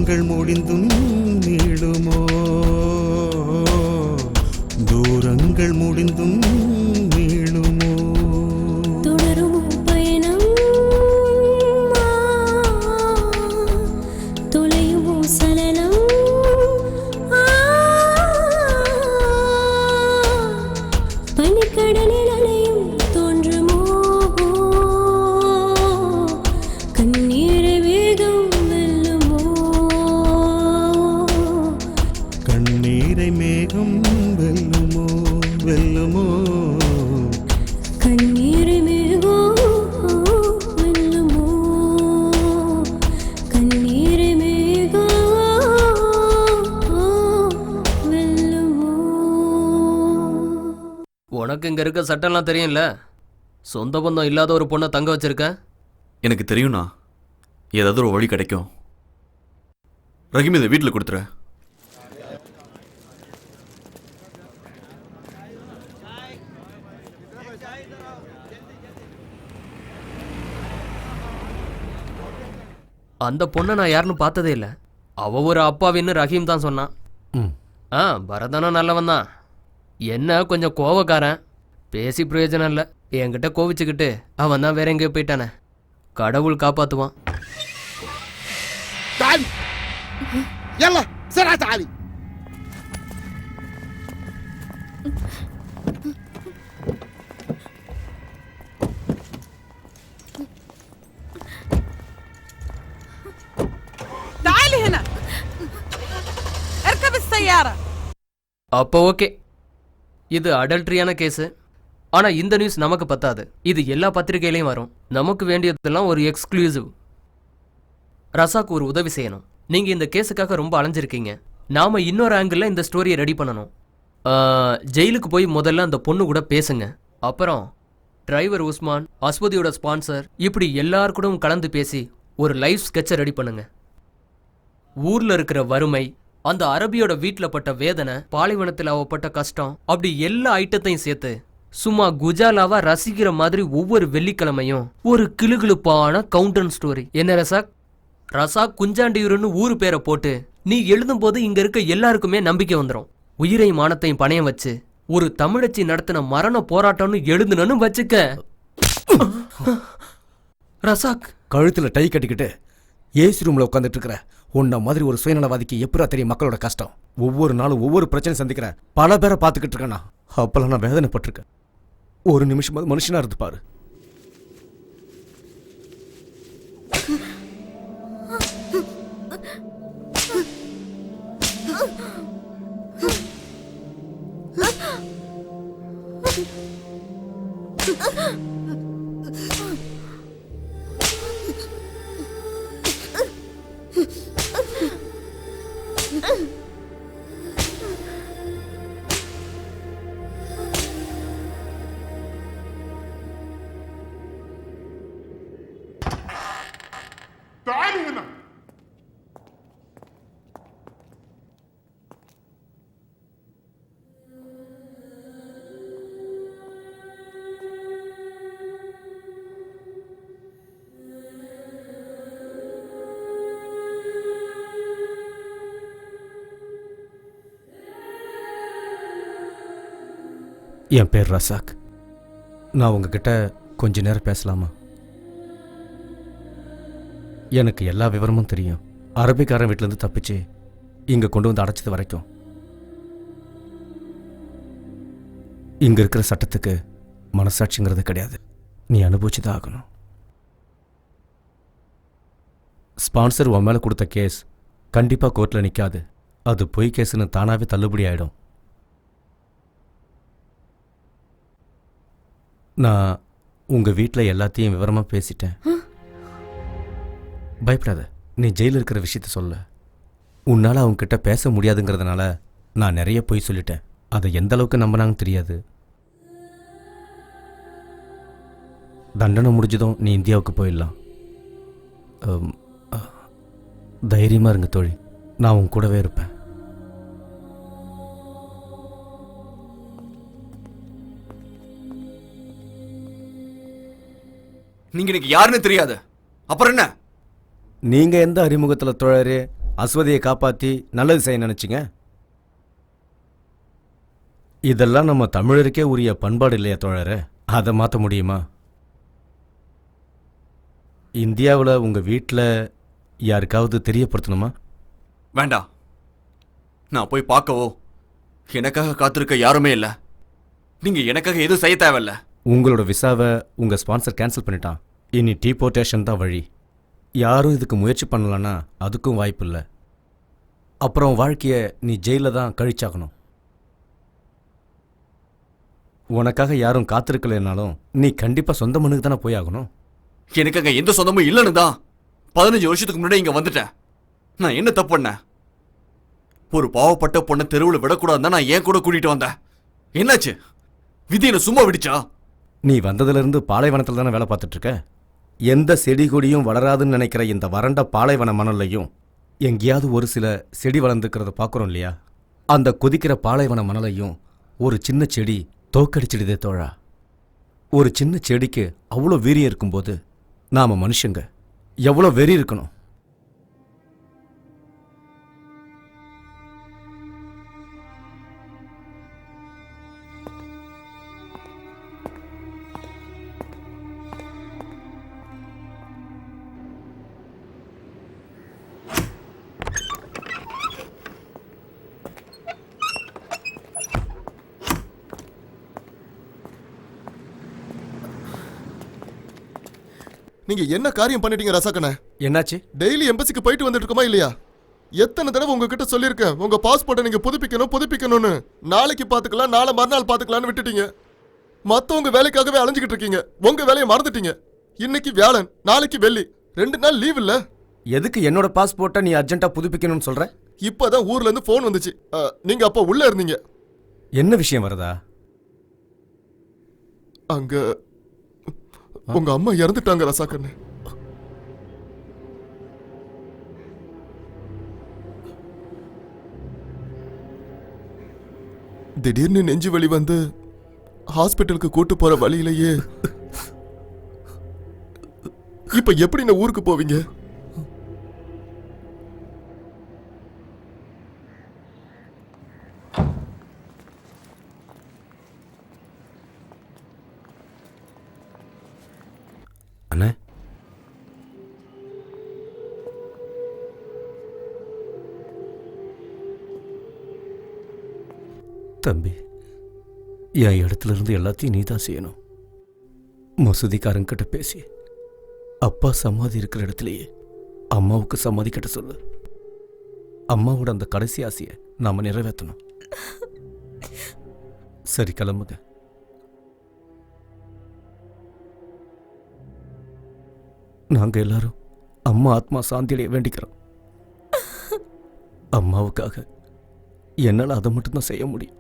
தூரங்கள் முடிந்தும் நீளுமோ தூரங்கள் முடிந்தும் நீளுமோ தொடரும் பயணம் தொலையுமோ சலனம் பனிக்கடலில் அலையும் தோன்றுமோ கண்ணீரை வேகம் வெல்லுமோ கண்ணீரை மேகம் வெல்லுமோ வெல்லுமோ கண்ணீரை மேகம் வெல்லுமோ கண்ணீரை மேகம் வெல்லுமோ உனக்கு இங்க இருக்க சட்டம்லாம் தெரியும்ல. சொந்த பந்தம் இல்லாத ஒரு பொண்ணை தங்க வச்சிருக்க. எனக்கு தெரியும்ண்ணா, ஏதாவது ஒரு வழி கிடைக்கும். ரஹீம் இதை வீட்டில் கொடுத்துரு. அந்த பொண்ணை நான் யாருன்னு பார்த்ததே இல்லை. அவ ஒரு அப்பாவின்னு ரஹீம் தான் சொன்னான். பரதனும் நல்லவன் தான். என்ன கொஞ்சம் கோவக்காரன். பேசி பிரயோஜனம் இல்லை. என்கிட்ட கோவிச்சுக்கிட்டு அவன் தான் வேற எங்கேயோ போயிட்டானே. கடவுள் காப்பாத்துவான். تعالي يلا بسرعة تعالي. تعالي هنا اركب السيارة. அப்போ ஓகே, இது அடல்ட்ரியான கேஸு. ஆனா இந்த நியூஸ் நமக்கு பத்தாது. இது எல்லா பத்திரிகையிலையும் வரும். நமக்கு வேண்டியதெல்லாம் ஒரு எக்ஸ்க்ளூசிவ். ரசாக்கு ஒரு உதவி செய்யணும். நீங்க இந்த கேஸுக்காக ரொம்ப அலைஞ்சிருக்கீங்க. நாம இன்னொரு ஆங்கிள் இந்த ஸ்டோரியை ரெடி பண்ணணும். ஜெயிலுக்கு போய் முதல்ல அந்த பொண்ணு கூட பேசுங்க. அப்புறம் டிரைவர் உஸ்மான், அஸ்வதியோட ஸ்பான்சர், இப்படி எல்லார் கூடவும் கலந்து பேசி ஒரு லைஃப் ஸ்கெட்சை ரெடி பண்ணுங்க. ஊர்ல இருக்கிற வறுமை, அந்த அரபியோட வீட்டில் பட்ட வேதனை, பாலைவனத்தில் அவப்பட்ட கஷ்டம், அப்படி எல்லா ஐட்டத்தையும் சேர்த்து சும்மா குஜாலாவா ரசிக்கிற மாதிரி ஒவ்வொரு வெள்ளிக்கிழமையும் ஒரு கிளுகிளுப்பான கவுண்டன் ஸ்டோரி. என்ன ரசாக்? ரசாக் குஞ்சாண்டியூர்னு ஊரு பேரை போட்டு நீ எழுதும் போது இங்க இருக்க எல்லாருக்குமே நம்பிக்கை வந்துடும். உயிரை மானத்தையும் பணையம் வச்சு ஒரு தமிழச்சி நடத்தின மரண போராட்டம்னு எழுதுனு வச்சுக்க. ரசாக், கழுத்துல டை கட்டிக்கிட்டு ஏசி ரூம்ல உட்காந்துட்டு இருக்கிற உன்ன மாதிரி ஒரு சுயநலவாதிக்கு எப்படா தெரியும் மக்களோட கஷ்டம்? ஒவ்வொரு நாளும் ஒவ்வொரு பிரச்சனை சந்திக்கிற பல பேரை பார்த்துக்கிட்டு இருக்கேன்னா அப்பெல்லாம் நான் வேதனைப்பட்டிருக்கேன். ஒரு நிமிஷம் மனுஷனா இருந்து பாரு. تعالي هنا. என் பேர் ரசாக். நான் உங்ககிட்ட கொஞ்ச நேரம் பேசலாமா? எனக்கு எல்லா விவரமும் தெரியும். அரபிக்காரன் வீட்டிலேருந்து தப்பிச்சு இங்கே கொண்டு வந்து அடைச்சது வரைக்கும் இங்கே இருக்கிற சட்டத்துக்கு மனசாட்சிங்கிறது கிடையாது. நீ அனுபவிச்சுதான் ஆகணும். ஸ்பான்சர் உன் மேலே கொடுத்த கேஸ் கண்டிப்பாக கோர்ட்டில் நிற்காது. அது பொய் கேஸுன்னு தானாகவே தள்ளுபடி ஆகிடும். நான் உங்கள் வீட்டில் எல்லாத்தையும் விவரமாக பேசிட்டேன். பயப்படாத, நீ ஜெயிலில் இருக்கிற விஷயத்த சொல்ல. உன்னால் அவங்கக்கிட்ட பேச முடியாதுங்கிறதுனால நான் நிறைய பொய் சொல்லிட்டேன். அதை எந்த அளவுக்கு நம்பினாங்கன்னு தெரியாது. தண்டனை முடிஞ்சதும் நீ இந்தியாவுக்கு போயிடலாம். தைரியமாக இருங்க தோழி, நான் உன் கூடவே இருப்பேன். நீங்க எனக்கு யாருன்னு தெரியாது, அப்புறம் என்ன? நீங்க எந்த அறிமுகத்தில் தோழரு அஸ்வதியை காப்பாற்றி நல்லது செய்ய நினச்சிங்க? இதெல்லாம் நம்ம தமிழருக்கே உரிய பண்பாடு இல்லையா தோழரே? அதை மாற்ற முடியுமா? இந்தியாவில் உங்கள் வீட்டில் யாருக்காவது தெரியப்படுத்தணுமா? வேண்டாம். நான் போய் பார்க்கவோ எனக்காக காத்திருக்க யாருமே இல்லை. நீங்கள் எனக்காக எதுவும் செய்ய தேவையில்ல. உங்களோட விசாவை உங்கள் ஸ்பான்சர் கேன்சல் பண்ணிட்டான். இனி டீபோர்ட்டேஷன் தான் வழி. யாரும் இதுக்கு முயற்சி பண்ணலன்னா அதுக்கும் வாய்ப்பு இல்லை. அப்புறம் வாழ்க்கையை நீ ஜெயிலில் தான் கழிச்சாகணும். உனக்காக யாரும் காத்திருக்கலைனாலும் நீ கண்டிப்பாக சொந்த மண்ணுக்கு தானே போய் ஆகணும். எனக்கு அங்கே எந்த சொந்தமும் இல்லைன்னு தான் 15 வருஷத்துக்கு முன்னாடி இங்கே வந்துட்டேன். நான் என்ன தப்பு பண்ணேன்? ஒரு பாவப்பட்ட பொண்ணை தெருவில் விடக்கூடாதுன்னு தான் நான் ஏன் கூட கூட்டிகிட்டு வந்தேன். என்னாச்சு? விதி என்ன சும்மா விடுச்சா? நீ வந்ததுலேருந்து பாலைவனத்தில் தானே வேலை பார்த்துட்ருக்க. எந்த செடி கொடியும் வளராதுன்னு நினைக்கிற இந்த வறண்ட பாலைவன மணல்லையும் எங்கேயாவது ஒரு சில செடி வளர்ந்துக்கிறத பார்க்குறோம் இல்லையா? அந்த கொதிக்கிற பாலைவன மணலையும் ஒரு சின்ன செடி தோக்கடிச்சிடுதே தோழா. ஒரு சின்ன செடிக்கு அவ்வளோ வீரியம் இருக்கும்போது நாம் மனுஷங்க எவ்வளோ வெறி இருக்கணும். நீங்க என்ன காரியம் பண்ணிட்டீங்க ரசாக்கண்ணே? என்னாச்சு? டெய்லி எம்பசிக்கு போயிட்டு வந்துட்டு இருக்கோமா இல்லையா? எத்தனை தடவை உங்ககிட்ட சொல்லியிருக்கேன் உங்க பாஸ்போர்ட்டை நீங்க புதுப்பிக்கணும்னு. நாளைக்கு பாத்துக்கலாம், நாளை மறுநாள் பாத்துக்கலாம்னு விட்டுட்டீங்க. மத்தவங்க வேலைக்காகவே அலைஞ்சுக்கிட்டு இருக்கீங்க. உங்க வேலையை மறந்துட்டீங்க. இன்னைக்கு வியாழன், நாளைக்கு வெள்ளி, 2 நாள் லீவ் இல்ல. எதுக்கு என்னோட பாஸ்போர்ட்டை நீ அர்ஜென்ட்டா புதுப்பிக்கணும்னு சொல்ற? இப்பதான் ஊர்ல இருந்து போன் வந்துச்சு. நீங்க அப்ப உள்ள இருந்தீங்க. என்ன விஷயம் வருதா? அங்க உங்க அம்மா இறந்துட்டாங்க ரசாக்கண்ணே. திடீர்னு நெஞ்சு வலி வந்து ஹாஸ்பிட்டலுக்கு கூட்டு போற வழியிலேயே இப்ப எப்படி நான் ஊருக்கு போவீங்க? அண்ணே, தம்பி, என் இடத்துல இருந்து எல்லாத்தையும் நீ தான் செய்யணும். மசூதிக்காரங்கிட்ட பேசி அப்பா சமாதி இருக்கிற இடத்துலயே அம்மாவுக்கு சமாதி கட்ட சொல்லு. அம்மாவோட அந்த கடைசி ஆசையை நாம நிறைவேற்றணும். சரி, கிளம்புங்க. நாங்க எல்லாரும் அம்மா ஆத்மா சாந்தியடைய வேண்டிக்கிறோம். அம்மாவுக்காக என்னால் அதை மட்டும்தான் செய்ய முடியும்.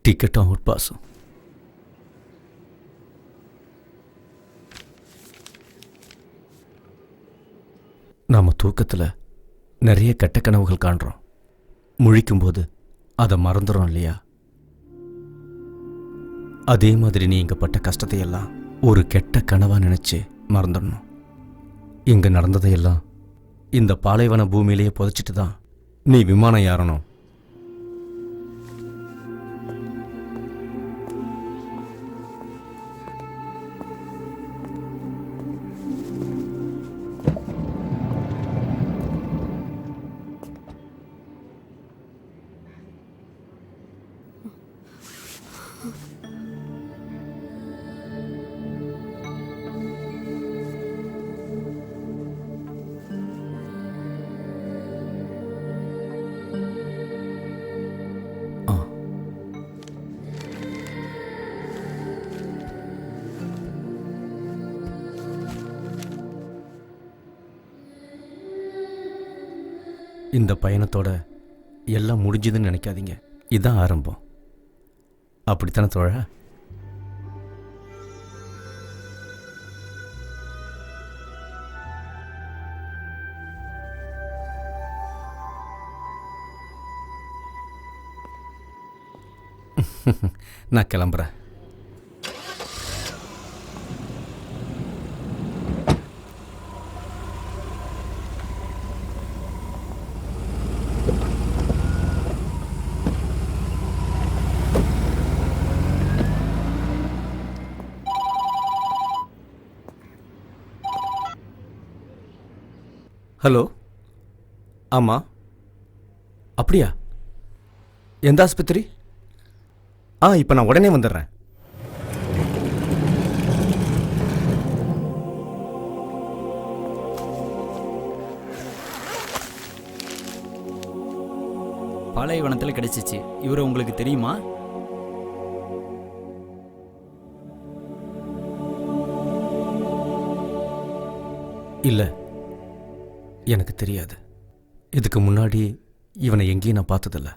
டிக்கெட்டும் அவுட் பாஸும். நாம தூக்கத்தில் நிறைய கெட்ட கனவுகள் காண்றோம். முழிக்கும்போது அதை மறந்துடும் இல்லையா? அதே மாதிரி நீ இங்கே பட்ட கஷ்டத்தையெல்லாம் ஒரு கெட்ட கனவா நினைச்சு மறந்துடணும். இங்கே நடந்ததையெல்லாம் இந்த பாலைவன பூமியிலேயே புதைச்சிட்டு தான் நீ விமானம் ஏறணும். இந்த பயணத்தோட எல்லாம் முடிஞ்சதுன்னு நினைக்காதீங்க. இதுதான் ஆரம்பம். அப்படித்தானே தோழா? நான் கிளம்புறேன். ஹலோ. ஆமாம். அப்படியா? எந்த ஆஸ்பத்திரி? இப்போ நான் உடனே வந்துடுறேன். பாலைவனத்தில் கிடைச்சிச்சு. இவரை உங்களுக்கு தெரியுமா? இல்லை, எனக்கு தெரியாது. இதுக்கு முன்னாடி இவனை எங்கேயும் நான் பார்த்ததில்ல.